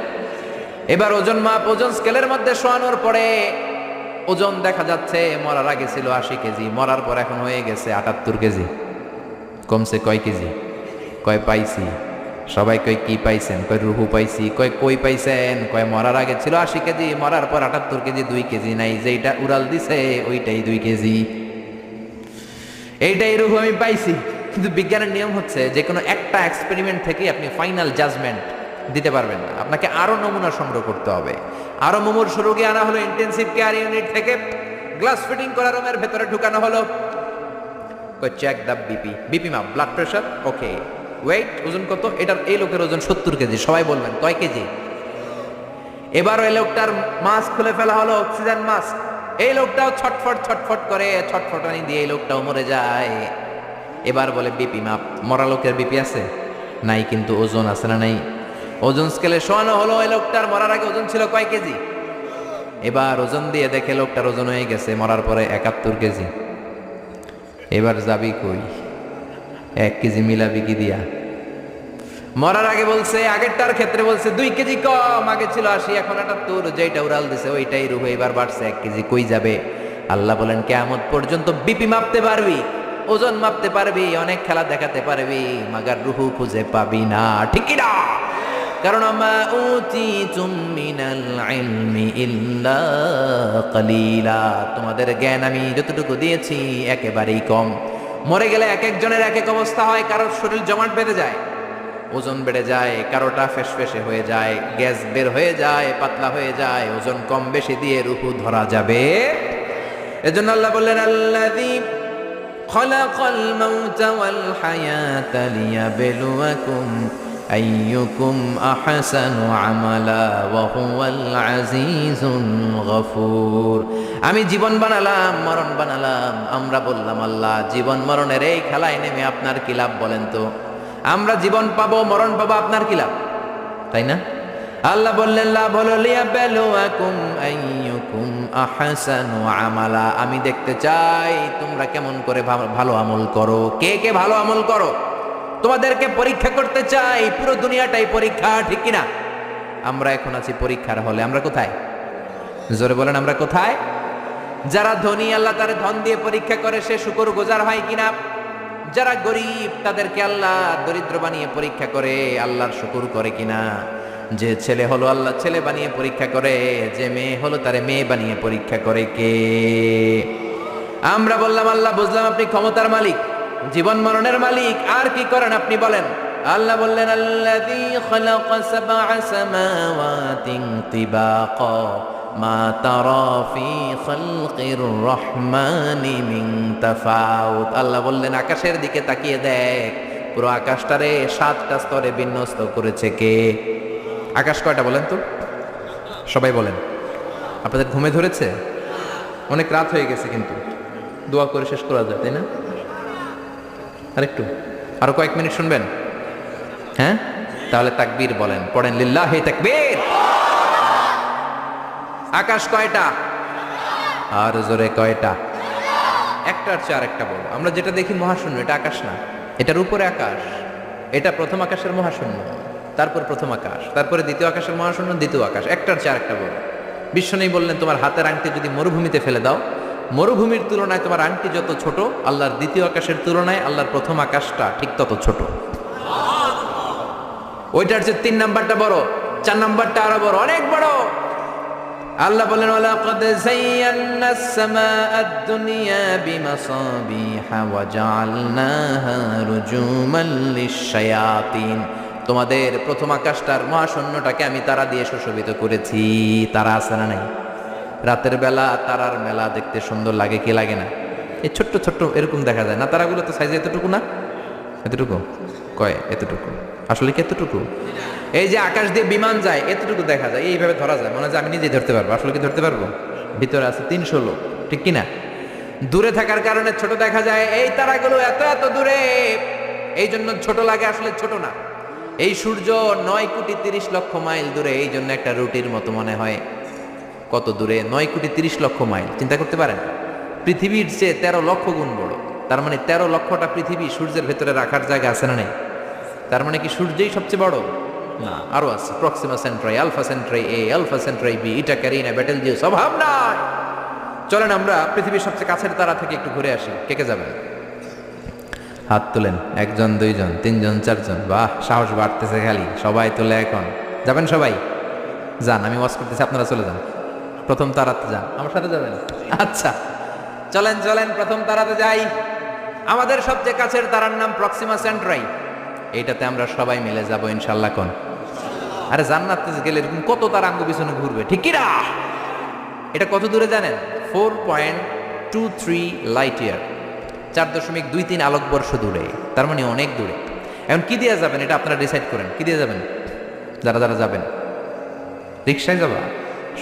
এবার ওজন মাপ, ওজন স্কেলের মধ্যে শোয়ানোর পরে ওজন দেখা যাচ্ছে মরার আগে ছিল 80 কেজি, মরার পর এখন হয়ে গেছে 78 কেজি। কমছে কয় কেজি? কয় পাইছি? সবাই কয় কি পাইছেন? কয় রুহু পাইছি। কয় কই পাইছেন? কয় মরার আগে ছিল 80 কেজি, মরার পর 78 কেজি, 2 কেজি নাই, যেটা উড়াল দিছে ওইটাই 2 কেজি। এইটাই রুহু আমি পাইছি। কিন্তু বিজ্ঞানের নিয়ম হচ্ছে যে কোনো একটা এক্সপেরিমেন্ট থেকে আপনি ফাইনাল জাজমেন্ট দিতে পারবেন না, আপনাকে আরো নমুনা সংগ্রহ করতে হবে। আরো মুমূর্ষু রোগী আনা হলো ইন্টেনসিভ কেয়ার ইউনিট থেকে, গ্লাস ফিটিং করা রুমের ভেতরে ঢুকানো হলো। কই চেক দ্য বিপি, বিপি মাপ, ব্লাড প্রেশার, ওকে। ওয়েট, ওজন কত? এটার এই লোকের ওজন 70 কেজি। সবাই বলবেন কয় কেজি? এবার ওই লোকটার মাস্ক খুলে ফেলা হলো, অক্সিজেন মাস্ক। এই লোকটাও ছটফট ছটফট করে, ছটফটানি দিয়ে এই লোকটাও মরে যায়। এবার বলে বিপি মাপ। মরা লোকের বিপি আছে নাই, কিন্তু ওজন আছে না নাই? ওজন স্কেলে শোয়ানো হলো। ওই লোকটার মরার আগে ওজন ছিল কয় কেজি? এবার ওজন দিয়ে দেখে লোকটার ওজন হয়ে গেছে মরার পরে 71 কেজি। এবার যাবি কই? 1 কেজি মিলাবি কি দিয়া? মরার আগে বলছে, আগেরটার ক্ষেত্রে বলছে 2 কেজি কম, আগে ছিল 80 এখন 78, যেটা উড়াল দিছে ওইটাই রুহ, এবার বাড়ছে 1 কেজি। কই যাবে? আল্লাহ বলেন কিয়ামত পর্যন্ত বিপি মাপতে পারবি, ওজন মাপতে পারবি, অনেক খেলা দেখাতে পারবি, মাগার রুহু খুঁজে পাবি না। ঠিক কি না? কারণ মা উতিতুম মিনাল ইলমি ইল্লা কালিলা, তোমাদের জ্ঞান আমি যতটুকু দিয়েছি একেবারেই কম। মরে গেলে এক একজনের এক এক অবস্থা হয়। কারোর শরীর জমাট বেঁধে যায়, ওজন বেড়ে যায়, কারোটা ফেসফেসে হয়ে যায়, গ্যাস বের হয়ে যায়, পাতলা হয়ে যায়। ওজন কম বেশি দিয়ে রুহু ধরা যাবে। এজন্য আল্লাহ বললেন, আল্লাযী খালাকাল মাউতা ওয়াল হায়াতা লিয়াবলুয়াকুম আইয়ুকুম আহসানু আমালা ওয়া হুয়াল আজিজুল গফুর। আমি জীবন বানালাম, মরণ বানালাম। আমরা বললাম আল্লাহ জীবন মরণের এই খেলায় নেমে আপনার কি লাভ বলেন তো? আমরা জীবন পাবো, মরণ পাবো, আপনার কি লাভ? তাই না? আল্লাহ বললেন লাভ হলো লিয়াবলুয়াকুম আইয়ুকুম আহসানু আমালা, আমি দেখতে চাই তোমরা কেমন করে ভালো আমল করো। কে কে ভালো আমল করো তোমাদেরকে পরীক্ষা করতে চাই। পুরো দুনিয়াটাই পরীক্ষা, ঠিক কিনা? আমরা এখন আছি পরীক্ষার হলে। আমরা কোথায়? জোরে বলেন, আমরা কোথায়? যারা ধনী আল্লাহ তার ধন দিয়ে পরীক্ষা করে সে শুকরগুজার হয় কিনা। যারা গরিব তাদেরকে আল্লাহ দরিদ্র বানিয়ে পরীক্ষা করে আল্লাহর শুকর করে কিনা। যে ছেলে হলো আল্লাহ ছেলে বানিয়ে পরীক্ষা করে, যে মেয়ে হলো তারে মেয়ে বানিয়ে পরীক্ষা করে কে? আমরা বললাম আল্লাহ বুঝলাম আপনি ক্ষমতার মালিক, জীবন মরণের মালিক, আর কি করেন আপনি বলেন? আল্লাহ বললেন আল্লাযী খালাকা সাবআ সামাওয়াতিন তিবাকা মা তারা ফি খালকির রহমানি মিন তাফাউত। আল্লাহ বললেন আকাশের দিকে তাকিয়ে দেখ, পুরো আকাশটারে 7টা স্তরে বিন্যস্ত করেছে কে? আকাশ কয়টা বলেন তো? সবাই বলেন। আপনাদের ঘুমে ধরেছে? অনেক রাত হয়ে গেছে, কিন্তু দোয়া করে শেষ করা যায়, তাই না? আরেকটু, আরো কয়েক মিনিট শুনবেন? হ্যাঁ, তাহলে তাকবীর বলেন, পড়েন লিল্লাহি তাকবীর। আকাশ কয়টা? আর জোরে কয়টা? একটার চেয়ে আরেকটা বলো। আমরা যেটা দেখি মহাশূন্য, এটা আকাশ না, এটার উপরে আকাশ। এটা প্রথম আকাশের মহাশূন্য, তারপর প্রথম আকাশ, তারপরে দ্বিতীয় আকাশের মহাশূন্য, দ্বিতীয় আকাশ। একটার চেয়ে আরেকটা বলো। বিশ্ব নেই বললেন তোমার হাতের আংটি যদি মরুভূমিতে ফেলে দাও, মরুভূমির তুলনায় তোমার আংটি যত ছোট, আল্লাহর দ্বিতীয় আকাশের তুলনায় আল্লাহর প্রথম আকাশটা ঠিক তত ছোট। ওইটার যে 3 নাম্বারটা বড়, 4 নাম্বারটা আরো বড়, অনেক বড়। আল্লাহ বলেন ওয়ালাকাদ যায়্যানাস সামাআদ দুনিয়া বিমাসাবিহা ওয়া জাআলনাহা রুজুমান লিশ-শায়াতিন। তোমাদের প্রথম আকাশটার মহাশূন্যটাকে আমি তারা দিয়ে সুশোভিত করেছি। তারা আছে না নাই? রাতের বেলা তারার মেলা দেখতে সুন্দর লাগে কি লাগে না? এই ছোট্ট ছোট্ট এরকম দেখা যায় না? তারাগুলো তো সাইজে এতটুকু না, এতটুকু কয়, এতটুকু আসলে কি এতটুকু? এই যে আকাশ দিয়ে বিমান যায় এতটুকু দেখা যায়, এইভাবে ধরা যায়, মনে হয় আমি নিজেই ধরতে পারবো। আসলে কি ধরতে পারবো? ভিতরে আছে 300 লোক, ঠিক কিনা? দূরে থাকার কারণে ছোট দেখা যায়। এই তারাগুলো এত এত দূরে, এই জন্য ছোট লাগে, আসলে ছোট না। এই সূর্য 9 কোটি 30 লক্ষ মাইল দূরে, এই জন্য একটা রুটির মতো মনে হয়। কত দূরে? 9,30,00,000 মাইল। চিন্তা করতে পারেন? পৃথিবীর চেয়ে 13 লক্ষ গুণ বড়। তার মানে 13 লক্ষটা পৃথিবী সূর্যের ভেতরে রাখার জায়গা আছে না নেই? তার মানে কি সূর্যই সবচেয়ে বড়? না, আরো আছে। প্রক্সিমা সেন্ট্রাই, আলফা সেন্ট্রাই এ, আলফা সেন্ট্রাই বি, ইটা ক্যারিনা, বেটেলজিউস, অভাব নাই। চলেন আমরা পৃথিবীর সবচেয়ে কাছের তারা থেকে একটু ঘুরে আসি। কে কে যাবেন? হাত তোলেন। 1 জন, 2 জন, 3 জন, 4 জন। বাহ, সাহস বাড়তেছে খালি। সবাই তোলে এখন। যাবেন সবাই? যান, আমি ওয়াজ করতেছি, আপনারা চলে যান। প্রথম তারাতে যান। আমার সাথে যাবেন? আচ্ছা, চলেন চলেন প্রথম তারাতে যাই। আমাদের সবচেয়ে কাছের তারার নাম প্রক্সিমা সেন্ট্রাই। এইটাতে আমরা সবাই মিলে যাব ইনশাআল্লাহ। কোন? আরে জান্নাতে গেলে এরকম কত তারা আঙ্গ পিছনে ঘুরবে, ঠিক কি না? এটা কত দূরে জানেন? 4.23 লাইট ইয়ার, 4.23 আলোকবর্ষ দূরে। তার মানে অনেক দূরে। এখন কি দিয়ে যাবেন এটা আপনারা ডিসাইড করেন। কি দিয়ে যাবেন যারা যারা যাবেন? রিক্সায় যাবা?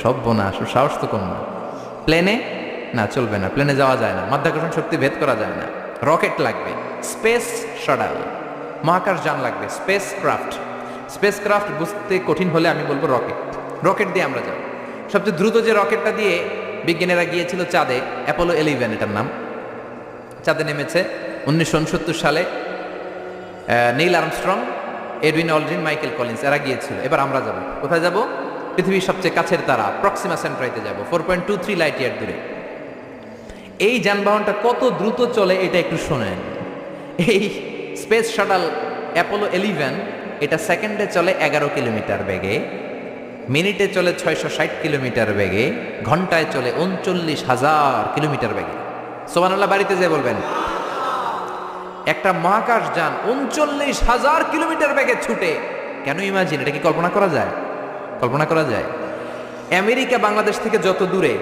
সব বোনা, সাহস তো কম না। প্লেনে? না, চলবে না, প্লেনে যাওয়া যায় না, মাধ্যাকর্ষণ শক্তি ভেদ করা যায় না। রকেট লাগবে, স্পেস শাটল, মহাকাশ যান লাগবে, স্পেস ক্রাফট। স্পেস ক্রাফট বুঝতে কঠিন হলে আমি বলবো রকেট। রকেট দিয়ে আমরা যাব। সবচেয়ে দ্রুত যে রকেটটা দিয়ে বিজ্ঞানীরা গিয়েছিল চাঁদে, অ্যাপোলো 11 এটার নাম। চাঁদে নেমেছে 1969 সালে Neil Armstrong, Edwin Aldrin, Michael Collins, এরা গিয়েছিল। এবার আমরা যাব। কোথায় যাব? পৃথিবীর সবচেয়ে কাছের তারা প্রক্সিমা সেন্ট্রাইতে যাব, 4.23 লাইট ইয়ার দূরে। এই যানবাহনটা কত দ্রুত চলে এটা একটু শোনেন। এই স্পেস শাটল অ্যাপোলো 11 এটা সেকেন্ডে চলে 11 কিলোমিটার বেগে, মিনিটে চলে 660 কিলোমিটার বেগে, ঘন্টায় চলে 39,000 কিলোমিটার বেগে। সুবহানাল্লাহ বাড়িতে যেয়ে বলবেন। একটা মহাকাশ যান 39,000 কিলোমিটার বেগে ছুটে, কেন ইমাজিন? এটা কি কল্পনা করা যায়? কল্পনা করা যায়? আমেরিকা বাংলাদেশ থেকে যত দূরে,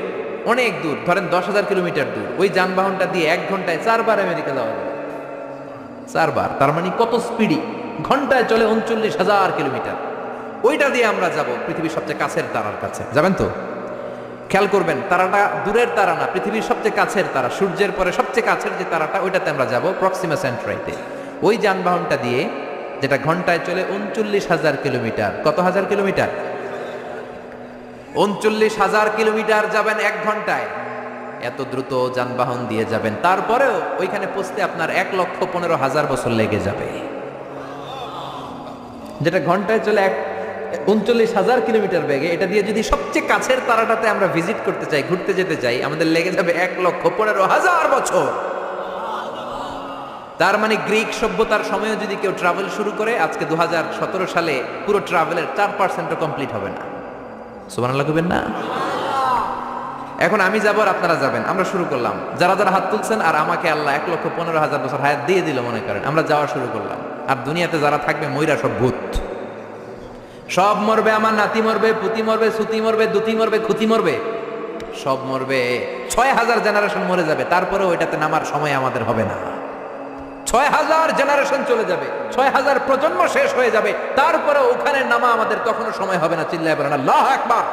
অনেক দূর, ধরেন 10,000 কিলোমিটার দূর, ওই যানবাহনটা দিয়ে 1 ঘন্টায় 4 বার আমেরিকা যাওয়া যাবে। 4 বার, তার মানে কত স্পিডি? ঘন্টায় চলে 39,000 কিলোমিটার। ওইটা দিয়ে আমরা যাব পৃথিবীর সবচেয়ে কাছের তারার কাছে। যাবেন তো? খেয়াল করবেন, তারাটা দূরের তারা না, পৃথিবীর সবচেয়ে কাছের তারা, সূর্যের পরে সবচেয়ে কাছের যে তারাটা, ওইটাতে আমরা যাব, প্রক্সিমা সেন্ট্রাইতে। ওই যানবাহনটা দিয়ে, যেটা ঘন্টায় চলে 39,000 কিলোমিটার। কত হাজার কিলোমিটার? 39,000 কিলোমিটার যাবেন 1 ঘন্টায়। এত দ্রুত যানবাহন দিয়ে যাবেন, তারপরেও ওইখানে পৌঁছতে আপনার 1,15,000 বছর লেগে যাবে। যেটা ঘন্টায় চলে 39,000 কিলোমিটার বেগে, এটা দিয়ে যদি সবচেয়ে কাছের তারাটাতে আমরা ভিজিট করতে চাই, ঘুরতে যেতে চাই, আমাদের লেগে যাবে 1,15,000 বছর। তার মানে গ্রিক সভ্যতার সময়ে যদি কেউ ট্রাভেল শুরু করে, আজকে 2017 সালে পুরো ট্রাভেলের 4% কমপ্লিট হবে না। সুবহানাল্লাহ কইবেন না? এখন আমি যাব আর আপনারা যাবেন, আমরা শুরু করলাম। যারা যারা হাত তুলছেন, আর আমাকে আল্লাহ 1,15,000 বছর হায়াত দিয়ে দিল মনে করেন, আমরা যাওয়া শুরু করলাম। আর দুনিয়াতে যারা থাকবে ময়রা সব ভূত, সব মরবে। আমার নাতি মরবে, পুতি মরবে, সুতি মরবে, দুতি মরবে, খুতি মরবে, সব মরবে। 6,000 জেনারেশন মরে যাবে, তারপরে ওইটাতে নামার সময় আমাদের হবে না। 6,000 জেনারেশন চলে যাবে, 6,000 প্রজন্ম শেষ হয়ে যাবে, তারপরে ওখানে নামা আমাদের তখনও সময় হবে না। চিল্লায় বলেন আল্লাহু আকবার।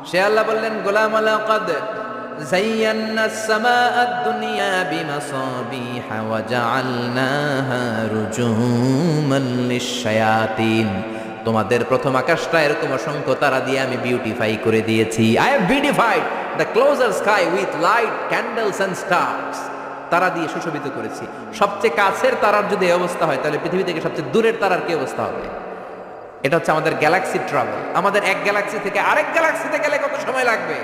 সে আল্লাহ বললেন, গোলাম লাকাদ যায়্যানাস সামাআদ দুনিয়া বিমাসাবিহা ওয়া জাআলনাহা রুজুমান লিশ-শায়াতিন। তোমাদের প্রথম আকাশটা এরকম অসংখ্য তারা দিয়ে আমি বিউটিফাই করে দিয়েছি। I have beautified the closer sky with light, candles and stars. তারা দিয়ে সুশোভিত করেছি। সবচেয়ে কাছের তারার যদি এই অবস্থা হয়, তাহলে পৃথিবী থেকে সবচেয়ে দূরের তারার কি অবস্থা হবে? এটা হচ্ছে আমাদের গ্যালাক্সি ট্রাভেল। আমাদের এক গ্যালাক্সি থেকে আরেক গ্যালাক্সিতে গেলে কত সময় লাগবে?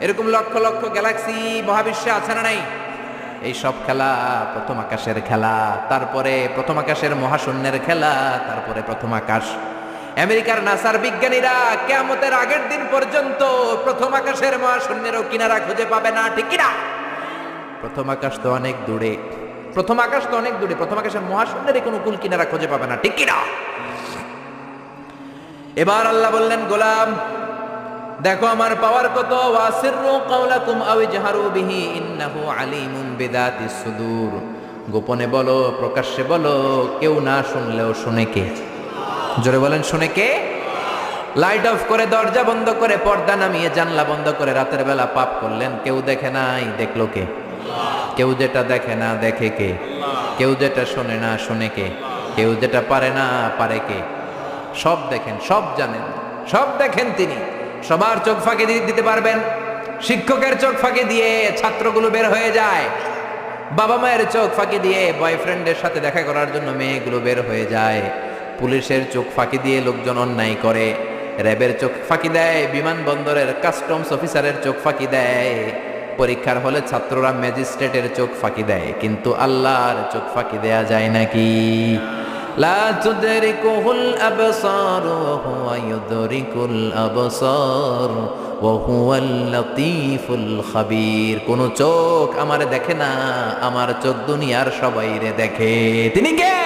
এরকম লক্ষ লক্ষ গ্যালাক্সি মহাবিশ্বে আছে না নাই? এই সব খেলা প্রথম আকাশের খেলা, তারপরে প্রথম আকাশের মহাশূন্যের খেলা, তারপরে প্রথম আকাশ। আমেরিকার নাসার বিজ্ঞানীরা কিয়ামতের আগের দিন পর্যন্ত প্রথম আকাশের মহাশূন্যেরও কিনারা খুঁজে পাবে না, ঠিক কিনা? প্রথম আকাশ তো অনেক দূরে, প্রথম আকাশ তো অনেক দূরে, প্রথম আকাশের মহাশূন্যের কোনো কুল কিনারা খুঁজে পাবে না, ঠিক কিনা? এবার আল্লাহ বললেন, গোলাম দেখো আমার পাওয়ার কত। ওয়াসিররু কাওলাকুম আও ইজহারু বিহি ইন্নাহু আলিমুম বিযাতিস সুদূর। গোপনে বলো, প্রকাশ্যে বলো, কেউ না শুনলেও শুনে কে? জোরে বলেন, শুনে কে? লাইট অফ করে, দরজা বন্ধ করে, পর্দা নামিয়ে, জানলা বন্ধ করে রাতের বেলা পাপ করলেন, কেউ দেখে নাই, দেখলো কে? কেউ যেটা দেখে না দেখে কে? কেউ যেটা শোনে না শোনে কে? কেউ যেটা পারে না পারে কে? সব দেখেন, সব জানেন, সব দেখেন তিনি। সবার চোখ ফাঁকি দিতে পারবেন। শিক্ষকের চোখ ফাঁকি দিয়ে ছাত্রগুলো বের হয়ে যায়, বাবা মায়ের চোখ ফাঁকি দিয়ে বয়ফ্রেন্ডের সাথে দেখা করার জন্য মেয়েগুলো বের হয়ে যায়, পুলিশের চোখ ফাঁকি দিয়ে লোকজন অন্যায় করে, র্যাবের চোখ ফাঁকি দেয়, বিমানবন্দরের কাস্টমস অফিসারের চোখ ফাঁকি দেয়, পরীক্ষার হলে ছাত্ররা ম্যাজিস্ট্রেটের চোখ ফাঁকি দেয়, কিন্তু আল্লাহর চোখ ফাঁকি দেয়া যায় নাকি? লা তুদরিকুহুল আবসার ওয়া হুয়া ইউদরিকুল আবসার ওয়া হুয়াল লাতীফুল খাবীর। কোন চোখ আমারে দেখে না, আমার চোখ দুনিয়ার সবাইরে দেখে। তিনি কে?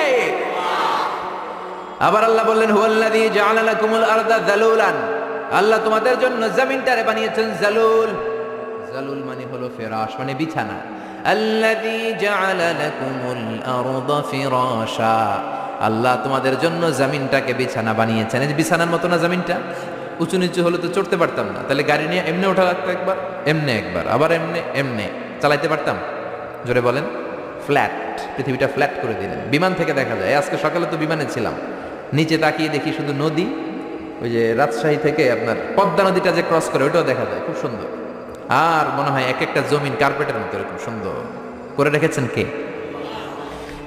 আবার আল্লাহ বললেন হুয়াল্লাযী জাআলা লাকুমুল আরদা যালুলান, আল্লাহ তোমাদের জন্য জমিনটারে বানিয়েছেন যালুল। যালুল মানে হলো ফিরাশ, মানে বিছানা। আল্লাযী জাআলা লাকুমুল আরদা ফিরাশা, আল্লাহ তোমাদের জন্য জমিনটাকে বিছানা বানিয়েছেন। এই যে বিছানার মতো না জমিনটা, উঁচু নিচু হলে তো চড়তে পারতাম না, তাহলে গাড়ি নিয়ে এমনি ওঠা লাগতো একবার, এমনি একবার, আবার এমনি এমনি চালাইতে পারতাম? জোরে বলেন। ফ্ল্যাট, পৃথিবীটা ফ্ল্যাট করে দিলেন। বিমান থেকে দেখা যায়, আজকে সকালে তো বিমানে ছিলাম, নিচে তাকিয়ে দেখি শুধু নদী, ওই যে রাজশাহী থেকে আপনার পদ্মা নদীটা যে ক্রস করে ওইটাও দেখা যায়, খুব সুন্দর। আর মনে হয় এক একটা জমিন কার্পেটের মতো এরকম সুন্দর করে রেখেছেন কে?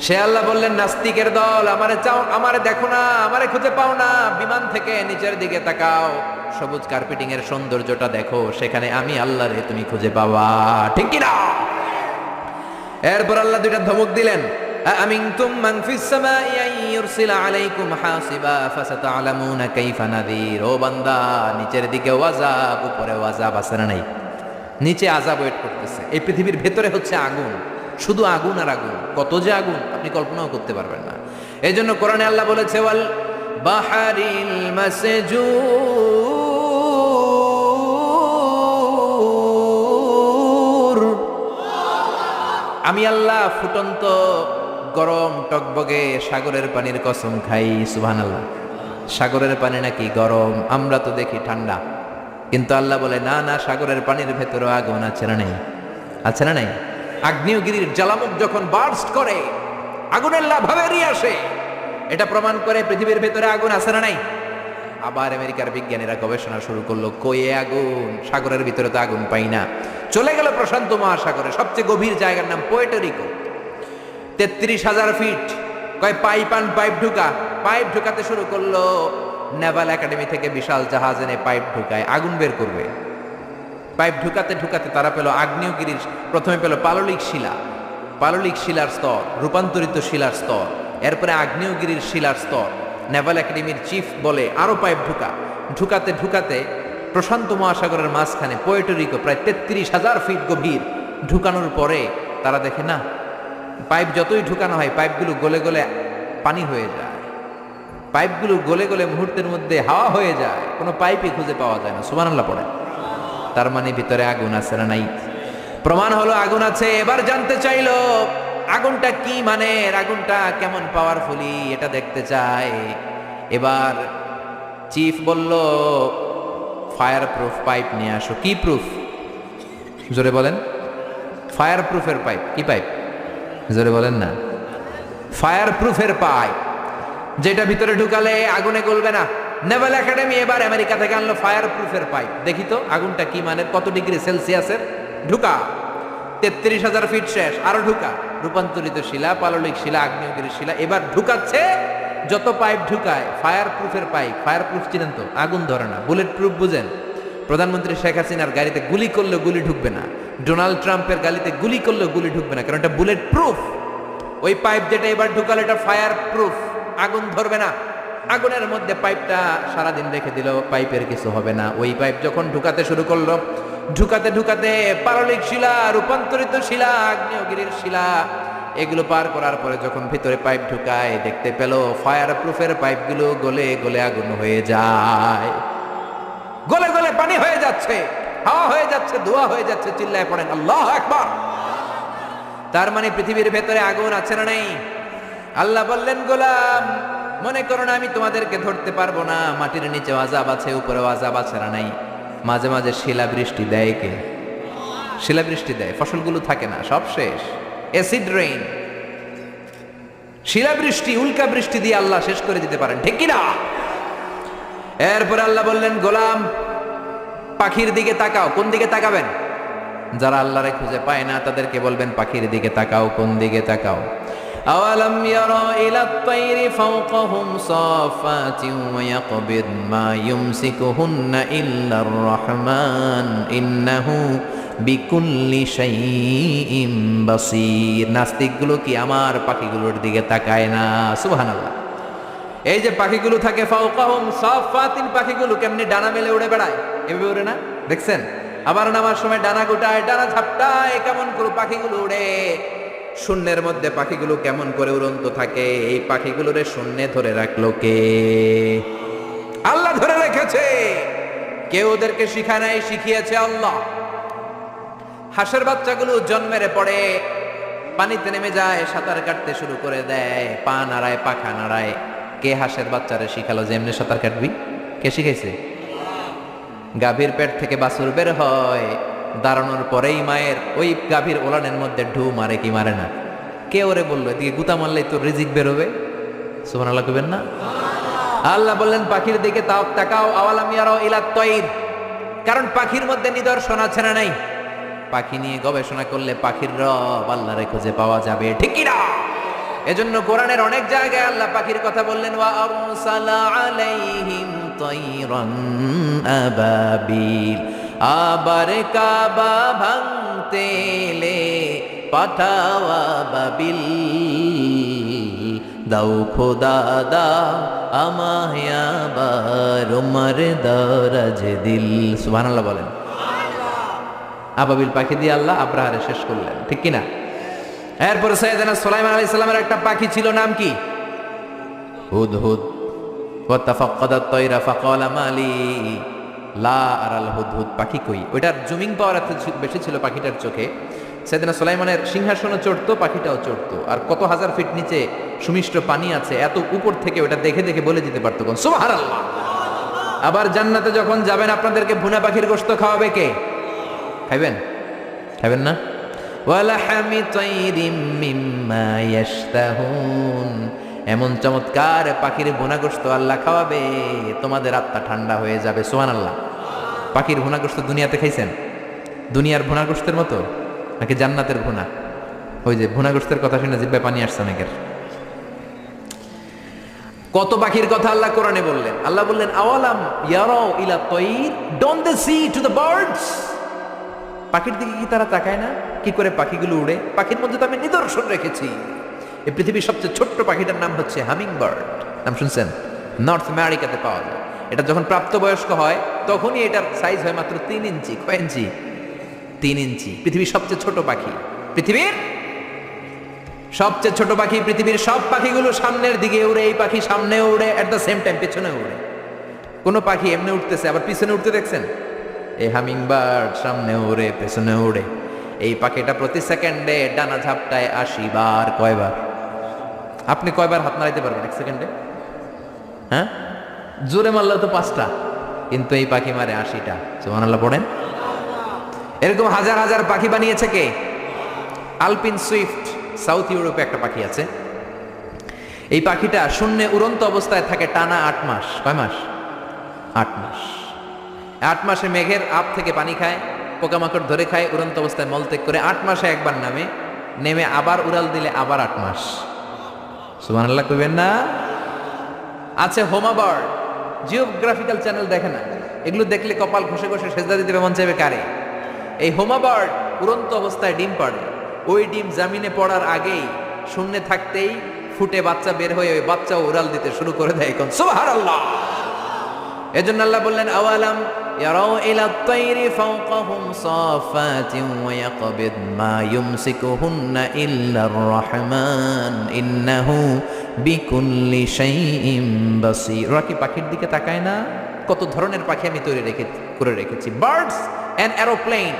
সে আল্লাহ বললেন নাস্তিকের দল, আমারে চাও, আমারে দেখো না, আমারে খুঁজে পাও না, বিমান থেকে নিচের দিকে তাকাও, সবুজ কার্পেটিং এর সৌন্দর্যটা দেখো, সেখানে আমি আল্লাহ রে তুমি খুঁজে পাবা, ঠিক কি না? এরপর আল্লাহ দুইটা ধমক দিলেন, আমিনতুম মান ফিস সামাই আন ইউরসিলা আলাইকুম হাসিবা ফাসাতা'লামুনা কাইফা নাযীর। ও বান্দা, নিচের দিকে আযাব, উপরে আযাব আছে না নাই? নিচে আযাব ওয়েট করতেছে। এই পৃথিবীর ভেতরে হচ্ছে আগুন, শুধু আগুন আর আগুন, কত যে আগুন আপনি কল্পনাও করতে পারবেন না। এই জন্য কোরআনে আল্লাহ বলেছে ওয়াল বাহারিল মাসজুর, আমি আল্লাহ ফুটন্ত গরম টকবগে সাগরের পানির কসম খাই। সুবহানাল্লাহ। সাগরের পানি নাকি গরম, আমরা তো দেখি ঠান্ডা, কিন্তু আল্লাহ বলে না না, সাগরের পানির ভেতরে আগুন আছে না নাই? আছে না নাই? আগ্নেয়গিরির জ্বালামুখ যখন বার্স্ট করে, আগুনের লাভা বেরিয়ে আসে, এটা প্রমাণ করে পৃথিবীর ভেতরে আগুন আছে না নাই? আবার আমেরিকার বিজ্ঞানীরা গবেষণা শুরু করলো, কয়ে আগুন, সাগরের ভিতরে তো আগুন পাই না। চলে গেল প্রশান্ত মহাসাগরে, সবচেয়ে গভীর জায়গার নাম পুয়ের্টো, 33,000 ফিট। কয় পাইপ আন পাইপ ঢুকা, পাইপ ঢুকাতে শুরু করলো। নেভাল একাডেমি থেকে বিশাল জাহাজ এনে পাইপ ঢুকায়, আগুন বের করবে। পাইপ ঢুকাতে ঢুকাতে তারা পেল আগ্নেয়গিরির, প্রথমে পেল পাললিক শিলা, পাললিক শিলার স্তর, রূপান্তরিত শিলার স্তর, এরপরে আগ্নেয়গিরির শিলার স্তর। নেভাল একাডেমির চিফ বলে আরো পাইপ ঢুকাতে ঢুকাতে প্রশান্ত মহাসাগরের মাঝখানে পুয়ের্টো, প্রায় 33,000 ফিট গভীর। ঢুকানোর পরে তারা দেখে না, পাইপ যতই ঢুকানো হয় পাইপগুলো গলে গলে পানি হয়ে যায়, পাইপগুলো গলে গলে মুহূর্তের মধ্যে হাওয়া হয়ে যায়, কোনো পাইপই খুঁজে পাওয়া যায় না। সুবহানাল্লাহ পড়ে। তার মানে ভিতরে আগুন আছে না নাই? প্রমাণ হলো আগুন আছে। এবার জানতে চাইলো আগুনটা কি মানের, আগুনটা কেমন পাওয়ারফুলি, এটা দেখতে চায়। এবার চিফ বলল ফায়ার প্রুফ পাইপ নিয়ে আসো। কি প্রুফ? জোরে বলেন। ফায়ার প্রুফের পাইপ। কি পাইপ? জোরে বলেন না। ফায়ার প্রুফের পাইপ, যেটা ভিতরে ঢুকালে আগুনে গলবে না। নেভাল একাডেমি এবার আমেরিকা থেকে আনলো ফায়ার প্রুফের পাইপ। দেখি তো আগুনটা কি মানের, কত ডিগ্রি সেলসিয়াসের। ঢুকা, 33,000 ফিট শেষ, আরো ঢুকা। রূপান্তরিত শিলা, পাললিক শিলা, আগ্নেয়গিরির শিলা। এবার ঢুকাচ্ছে, যত পাইপ ঢুকায় ফায়ার প্রুফের পাইপ। ফায়ার প্রুফ চিনেন তো, আগুন ধরে না। বুলেট প্রুফ বুঝেন? প্রধানমন্ত্রী শেখ হাসিনার গাড়িতে গুলি করলে গুলি ঢুকবে না, ডোনাল্ড ট্রাম্পের গাড়িতে গুলি করলে গুলি ঢুকবে না, কারণ এটা বুলেট প্রুফ। ওই পাইপ যেটা এবার ঢুকালো এটা ফায়ার প্রুফ, আগুন ধরবে না। আগুনের মধ্যে পাইপটা সারাদিন রেখে দিল, পাইপের কিছু হবে না। ওই পাইপ যখন ঢুকাতে শুরু করলো, ঢুকাতে ঢুকাতে পাললিক শিলা, রূপান্তরিত শিলা, আগ্নেয়গিরির শিলা, এগুলো পার করার পরে যখন ভিতরে পাইপ ঢুকায়, দেখতে পেল ফায়ার প্রুফের পাইপগুলো গলে গলে আগুন হয়ে যায়, গলে গলে পানি হয়ে যাচ্ছে, হাওয়া হয়ে যাচ্ছে, ধোঁয়া হয়ে যাচ্ছে। চিল্লায় পড়েন আল্লাহু আকবার। তার মানে পৃথিবীর ভেতরে আগুন আছে না নাই? আল্লাহ বললেন গোলাম, মনে করো না আমি তোমাদেরকে ধরতে পারবো না। মাটির নিচে আযাব আছে, উপরে আযাব আছে না নাই? মাঝে মাঝে শিলা বৃষ্টি দেয় কে? শিলা বৃষ্টি দেয়, ফসলগুলো থাকে না, সব শেষ। অ্যাসিড রেইন, শিলা বৃষ্টি, উল্কা বৃষ্টি দিয়ে আল্লাহ শেষ করে দিতে পারেন, ঠিক কি না? এরপরে আল্লাহ বললেন গোলাম, পাখির দিকে তাকাও। কোন দিকে তাকাবেন? যারা আল্লাহরে খুঁজে পায় না তাদেরকে বলবেন পাখির দিকে তাকাও। কোন দিকে তাকাও? আওয়ালাম ইয়ারা ইলাত তাইরি ফাওকাহুম সাফাতিন ওয়া ইয়াকবিদ মা ইউমসিকুহুন্না ইল্লার রহমান ইন্নাহু বিকুল্লি শাইইন বাসীর। নাস্তিকগুলো কি আমার পাখিগুলোর দিকে তাকায় না? সুবহানাল্লাহ। এই যে পাখিগুলো থাকে ফাওকাহুম সাফাতিন, পাখিগুলো কেমনে ডানা মেলে উড়ে বেড়ায়, এভাবে উড়ে না? দেখছেন? আবার নামার সময় ডানা গোটায়, ডানা ঝাপটায়, কেমন করে পাখিগুলো উড়ে। শূন্যের মধ্যে পাখিগুলো কেমন করে উড়ন্ত থাকে। এই পাখিগুলোরে শূন্যে ধরে রাখলো কে? আল্লাহ ধরে রেখেছে। কেউ ওদেরকে শিখায় নাই, শিখিয়েছে আল্লাহ। হাঁসের বাচ্চাগুলো জন্মের পরে পানিতে নেমে যায়, সাঁতার কাটতে শুরু করে দেয়, পা নাড়ায়, পাখা নাড়ায়। কে হাঁসের বাচ্চারে শিখালো যে এমনি সাঁতার কাটবি? কে শিখাইছে? গাভীর পেট থেকে বাছুর বের হয়, দাঁড়ানোর পরেই মায়ের ওই গাভীর ওলানের মধ্যে ঢু মারে কি মারে না? কে ওরে বললো এদিকে গুতা মারলেই তোর রিজিক বেরোবে? সুবহানাল্লাহ কইবেন না? আল্লাহ বললেন পাখির দিকে তাকাও। আওয়ালাম ইয়ারাও ইলাত তাইর, কারণ পাখির মধ্যে নিদর্শন আছে না নাই? পাখি নিয়ে গবেষণা করলে পাখির রব আল্লাহরে খুঁজে পাওয়া যাবে, ঠিক কি না? এজন্য কোরআনের অনেক জায়গায় আল্লাহ পাখির কথা বললেন, ওয়া আরসালা আলাইহিম তাইরান আবাবিল। আবার কাবা ভাঙতে এলে পাঠাও আবাবিল। দাও খোদা দাও আমায় আবার উমার দরাজ দিল। সুবহানাল্লাহ বলেন। আবাবিল পাখি দিয়ে আল্লাহ আব্রাহারে শেষ করলেন, ঠিক কিনা? এরপর সাইয়েদনা সুলাইমান আলাইহিস সালামের একটা পাখি ছিল, নাম কি? হুদহুদ। ওয়া তাফাক্কাদাত তায়রা ফাকালা মালি লা আরাল হুদহুদ। পাখি কই? ওইটার জুমিং পাওয়ার এত বেশি ছিল পাখিটার চোখে। সাইয়েদনা সুলাইমানের সিংহাসনও চড়তো, পাখিটাও চড়তো। আর কত হাজার ফিট নিচে সুমিষ্ট পানি আছে, এত উপর থেকে ওটা দেখে দেখে বলে যেতে পারতো কোন সুবহানাল্লাহ। আবার জান্নাতে যখন যাবেন আপনাদেরকে ভুনা পাখির গোশত খাওয়াবে কে? খাইবেন? খাইবেন না? ওয়ালাহামি তাইরিম মিম্মা ইয়াশতাহুন। এমন চমৎকার পাখির ভুনা গোশত আল্লাহ খাওয়াবে, তোমাদের আত্মা ঠান্ডা হয়ে যাবে। সুবহানাল্লাহ। পাখির ভুনা গোশত দুনিয়াতে খাইছেন? দুনিয়ার ভুনা গোশতের মতো নাকি জান্নাতের ভুনা? ওই যে ভুনা গোশতের কথা শুনে জিহ্বায় পানি আসছে অনেকের। কত পাখির কথা আল্লাহ কোরআনে বললেন। আল্লাহ বললেন আওয়ালাম ইয়ারাও ইলা তাইর, don't they see to the birds. পাখির দিকে কি তারা তাকায় না? কি করে পাখিগুলো উড়ে? পাখির মধ্যে তো আমি নিদর্শন রেখেছি। এই পৃথিবীর সবচেয়ে ছোট্ট পাখিটার নাম হচ্ছে হামিং বার্ড। নাম শুনছেন? নর্থ আমেরিকাতে পাওয়া যায়। এটা যখন প্রাপ্তবয়স্ক হয় তখনই এটার সাইজ হয় মাত্র 3 ইঞ্চি। কয় ইঞ্চি? 3 ইঞ্চি। পৃথিবীর সবচেয়ে ছোট পাখি। পৃথিবীর সবচেয়ে ছোট পাখি। পৃথিবীর সব পাখিগুলো সামনের দিকে উড়ে, এই পাখি সামনে উড়ে, এট দ্য সেম টাইম পেছনে উড়ে। কোনো পাখি এমনি উঠতেছে আবার পিছনে উঠতে দেখছেন? এই হামিং বার্ড সামনে উড়ে, পেছনে উড়ে। এই পাখিটা প্রতি সেকেন্ডে ডানা ঝাপটায় 80 বার। কয়বার? আপনি কয়বার হাত নাড়াইতে পারবেন এক সেকেন্ডে? হ্যাঁ, জোরে মারলে তো 5টা, কিন্তু এই পাখি মারে 80টা। সুবহানাল্লাহ পড়েন। এরকম হাজার হাজার পাখি বানিয়েছে কে? আলপিন সুইফট, সাউথ ইউরোপে একটা পাখি আছে। এই পাখিটা শূন্যে উড়ন্ত অবস্থায় থাকে টানা 8 মাস। কয় মাস? 8 মাস। 8 মাসে মেঘের আপ থেকে পানি খায়, পোকামাকড় ধরে খায়, উড়ন্ত অবস্থায় মলত্যাগ করে 8 মাসে একবার নেমে আবার উড়াল দিলে আবার 8 মাস। সুবহানাল্লাহ কইবেন না? আছে হোমা বার্ড। জিওগ্রাফিক্যাল চ্যানেল দেখে না? এগুলো দেখলে কপাল ঘষে ঘষে সেজদা দিতে মন চাইবে কারে? এই হোমা বার্ড উড়ন্ত অবস্থায় ডিম পাড়ে। ওই ডিম জামিনে পড়ার আগেই শূন্যে থাকতেই ফুটে বাচ্চা বের হয়ে ওই বাচ্চাও উড়াল দিতে শুরু করে দেয়। কোন সুবহানাল্লাহ। এজন্য আল্লাহ বললেন আওয়ালাম ইয়ারাউ ইলা তাইরি ফাওকাহুম সাফাতিন ওয়া ইয়াকবিদ মা ইউমসিকুহুন্না ইল্লার রহমান ইন্নাহু বিকুল্লি শাইইন বাসীর। ওরা কি পাখির দিকে তাকায় না? কত ধরনের পাখি আমি তৈরি করে রেখেছি। Birds and aeroplane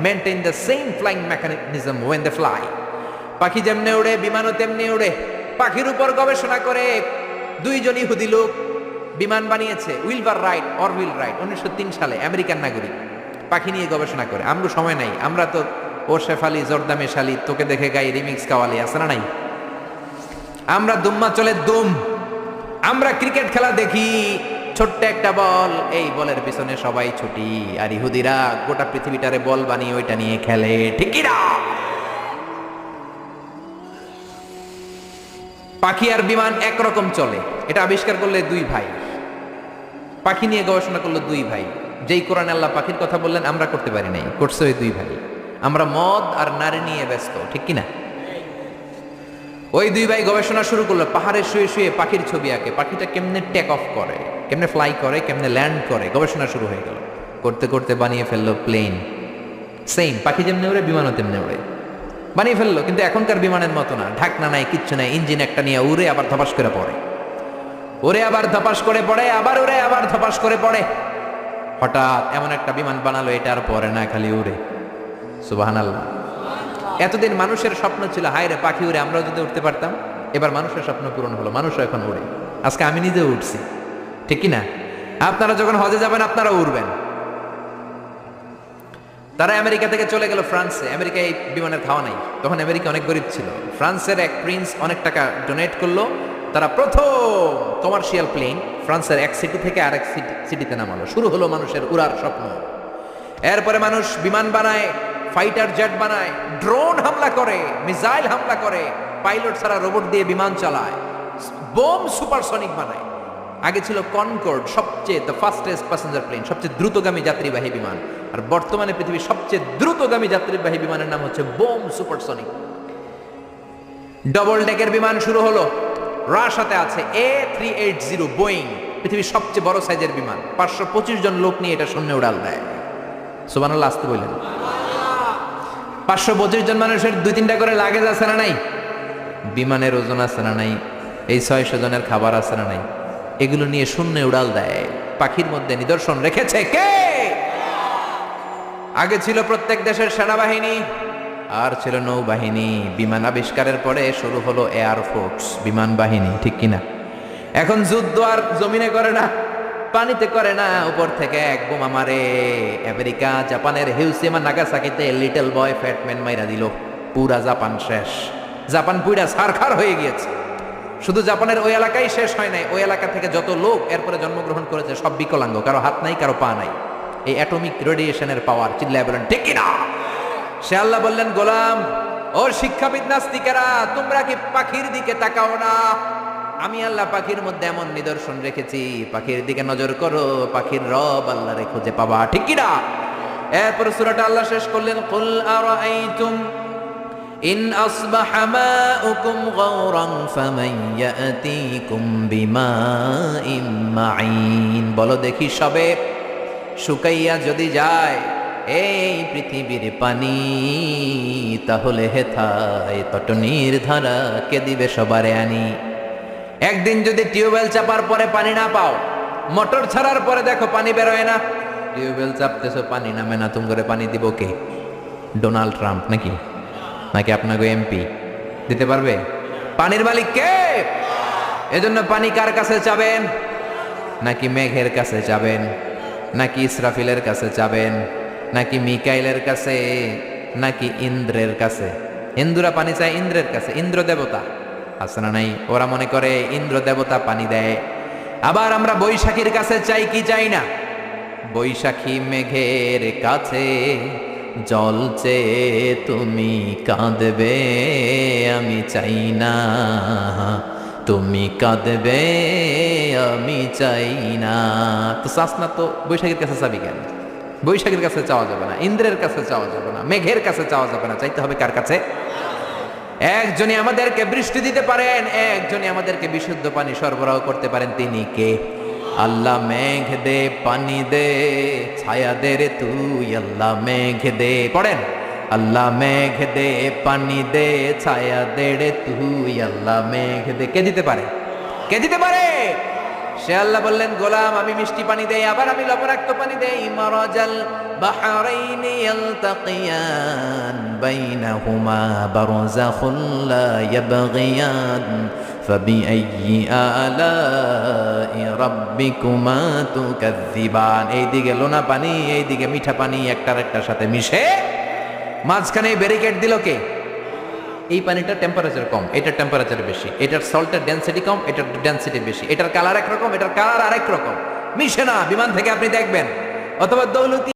maintain the same flying mechanism when they fly. পাখি যেমনি উড়ে বিমানও তেমনি উড়ে। পাখির উপর গবেষণা করে 2 জন ইহুদি লোক বিমান বানিয়েছে। উইলবার রাইট, অরভিল রাইট, 1903 সালে, আমেরিকান নাগরিক। পাখি নিয়ে গবেষণা করে। আমগো সময় নাই, আমরা তো ও শেফালি জর্দামে শালি তোকে দেখে গাই রিমিক্স কাওয়ালি আছে না নাই? আমরা দুম্মা চলে দুম। আমরা ক্রিকেট খেলা দেখি, ছোট্ট একটা বল, এই বলের পিছনে সবাই ছুটি, আর ইহুদিরা গোটা পৃথিবীটারে বল বানিয়ে ওইটা নিয়ে খেলে, ঠিক কি না? পাখি আর বিমান একরকম চলে, এটা আবিষ্কার করলে দুই ভাই, পাখি নিয়ে গবেষণা করলো দুই ভাই। যেই কোরআনে আল্লাহ পাখির কথা বললেন আমরা করতে পারি নাই, করছে ওই দুই ভাই। আমরা মদ আর নারী নিয়ে ব্যস্ত, ঠিক কিনা? ওই দুই ভাই গবেষণা শুরু করলো, পাহাড়ে শুয়ে শুয়ে পাখির ছবি আঁকে, পাখিটা কেমনে টেক অফ করে, কেমনে ফ্লাই করে, কেমনে ল্যান্ড করে, গবেষণা শুরু হয়ে গেল। করতে করতে বানিয়ে ফেললো প্লেন। সেম পাখি যেমনি উড়ে বিমানও তেমনি উড়ে, বানিয়ে ফেললো। কিন্তু এখনকার বিমানের মতো না, ঢাকনা নাই, কিচ্ছু নাই, ইঞ্জিন একটা নিয়ে উড়ে আবার ধপাস করে পড়ে, ওরে আবার ধপাস করে পড়ে, আবার উড়ে আবার ধপাস করে পড়ে। হঠাৎ এমন একটা বিমান বানালো, এটা আর পড়ে না, খালি উড়ে। সুবহানাল্লাহ। এতদিন মানুষের স্বপ্ন ছিল, হায় রে পাখি উড়ে, আমরাও যদি উঠতে পারতাম। এবার মানুষের স্বপ্ন পূরণ হলো, মানুষও এখন উড়ে। আজকে আমি নিজেও উঠছি, ঠিক কিনা? আপনারা যখন হজে যাবেন আপনারা উড়বেন। তারা আমেরিকা থেকে চলে গেল ফ্রান্সে। আমেরিকায় এই বিমানের খাওয়া নাই, তখন আমেরিকা অনেক গরিব ছিল। ফ্রান্সের এক প্রিন্স অনেক টাকা ডোনেট করলো, তারা প্রথম কমার্শিয়াল প্লেন ফ্রান্সের এক সিটি থেকে আরেক সিটিতে নামালো। শুরু হলো মানুষের উড়ার স্বপ্ন। এরপরে মানুষ বিমান বানায়, ফাইটার জেট বানায়, ড্রোন হামলা করে, মিসাইল হামলা করে, পাইলট ছাড়া রোবট দিয়ে বিমান চালায়, বোম সুপারসনিক বানায়। আগে ছিল কনকর্ড, সবচেয়ে দ্য ফাস্টেস্ট প্যাসেঞ্জার প্লেন, সবচেয়ে দ্রুতগামী যাত্রীবাহী বিমান। আর বর্তমানে পৃথিবীর সবচেয়ে দ্রুতগামী যাত্রীবাহী বিমানের নাম হচ্ছে বোম সুপারসনিক। ডবল ডেকের বিমান শুরু হলো, রাশিয়াতে আছে A380 বোয়িং, পৃথিবীর সবচেয়ে বড় সাইজের বিমান। 525 জন লোক নিয়ে এটা শূন্যে উড়াল দেয়। সুবহানাল্লাহ, আসতে বললেন। 525 জন মানুষের 2-3টা করে লাগেজ আছে না নাই? বিমানের ওজন আছে না নাই? এই 600 জনের খাবার আছে না নাই? এগুলো নিয়ে শূন্যে উড়াল দেয়। পাখির মধ্যে নিদর্শন রেখেছে কে? আগে ছিল প্রত্যেক দেশের সেনাবাহিনী, আর ছিল নৌবাহিনী। বিমান আবিষ্কারের পরে শুরু হলো এয়ারফোর্স, বিমান বাহিনী, ঠিক কিনা? এখন যুদ্ধ আর জমিনে করে না, পানিতে করে না, উপর থেকে এক বোমা মারে। আমেরিকা জাপানের হিরোশিমা নাগাসাকিতে লিটল বয় ফ্যাটম্যান মাইরা দিল, পুরা জাপান শেষ। জাপান পুরা ছারখার হয়ে গিয়েছে। শুধু জাপানের ওই এলাকায় শেষ হয় নাই, ওই এলাকা থেকে যত লোক এরপরে জন্মগ্রহণ করেছে সব বিকলাঙ্গ, কারো হাত নাই, কারো পা নাই। এই অ্যাটমিক রেডিয়েশনের পাওয়ার, চিল্লায় বলেন ঠিক কিনা? সে আল্লাহ বললেন, গোলাম ও শিক্ষাবিদ নাস্তিকেরা, তোমরা কি পাখির দিকে তাকাও না? আমি আল্লাহ পাখির মধ্যে এমন নিদর্শন রেখেছি, পাখির দিকে নজর করো, পাখির রব আল্লাহরে খুঁজে পাবা, ঠিক কিনা? এরপর সূরাটা আল্লাহ শেষ করলেন, কুল আরাআইতুম ইন আসবাহা মাউকুম গাওরান ফামান ইয়াতিকুম বিমাইন মাইন। বলো দেখি, সবে শুকাইয়া যদি যায় এই পৃথিবীর পানি, তাহলে হেথায় তটনির ধারা কে দিবে সবারে আনি। একদিন যদি টিউবওয়েল চাপার পরে পানি না পাও, মোটর ছাড়ার পরে দেখো পানি বেরোয় না, টিউবওয়েল চাপতেছো পানি নামে না, তুমি করে পানি দিব কে? ডোনাল্ড ট্রাম্প নাকি? নাকি আপনাকে এমপি দিতে পারবে? পানির মালিক কে? এজন্য পানি কার কাছে চাবেন? নাকি মেঘের কাছে চাবেন? নাকি ইসরাফিলের কাছে চাবেন? নাকি মিকাইলের কাছে? নাকি ইন্দ্রের কাছে? হিন্দুরা পানি চায় ইন্দ্রের কাছে, ইন্দ্র দেবতা আছে না নাই? ওরা মনে করে ইন্দ্র দেবতা পানি দেয়। আবার আমরা বৈশাখীর কাছে চাই কি চাই না? বৈশাখী মেঘের কাছে জল চেয়ে তুমি কাঁদবে, আমি চাই না, তুমি কাঁদবে, আমি চাই না। তো চাস না তো বৈশাখীর কাছে চাবি কেন? বৈশাখীর কাছে চাওয়া যাবে না, ইন্দ্রের কাছে চাওয়া যাবে না, মেঘের কাছে চাওয়া যাবে না, চাইতে হবে কার কাছে? একজনই আমাদেরকে বৃষ্টি দিতে পারেন, একজনই আমাদেরকে বিশুদ্ধ পানি সরবরাহ করতে পারেন, তিনি কে? আল্লাহ মেঘ দে, পানি দে, ছায়া দে রে তুই, আল্লাহ মেঘ দে। পড়েন, আল্লাহ মেঘ দে, পানি দে, ছায়া দে রে তুই, আল্লাহ মেঘ দে। কে দিতে পারে? কে দিতে পারে? সে আল্লাহ বললেন, গোলাম আমি মিষ্টি পানি দেই, আবার আমি লবণাক্ত পানি দেই। মারাজাল বাহরাইনি ইয়ালতাকিয়ান বাইনাহুমা বারযাখুন লা ইয়াবগিয়ান ফাবিআইয়ি আলাই রাব্বিকুমা তুকাযযিবান। এইদিকে লোনা পানি, এইদিকে মিঠা পানি, একটার একটার সাথে মিশে মাঝখানে ব্যারিকেড দিল কে? এই পানিটার টেম্পারেচার কম, এটার টেম্পারেচার বেশি, এটার সল্টের ডেনসিটি কম, এটার ডেনসিটি বেশি, এটার কালার একরকম, এটার কালার আরেক রকম। মিশে না, বিমান থেকে আপনি দেখবেন। অথবা দৌলতি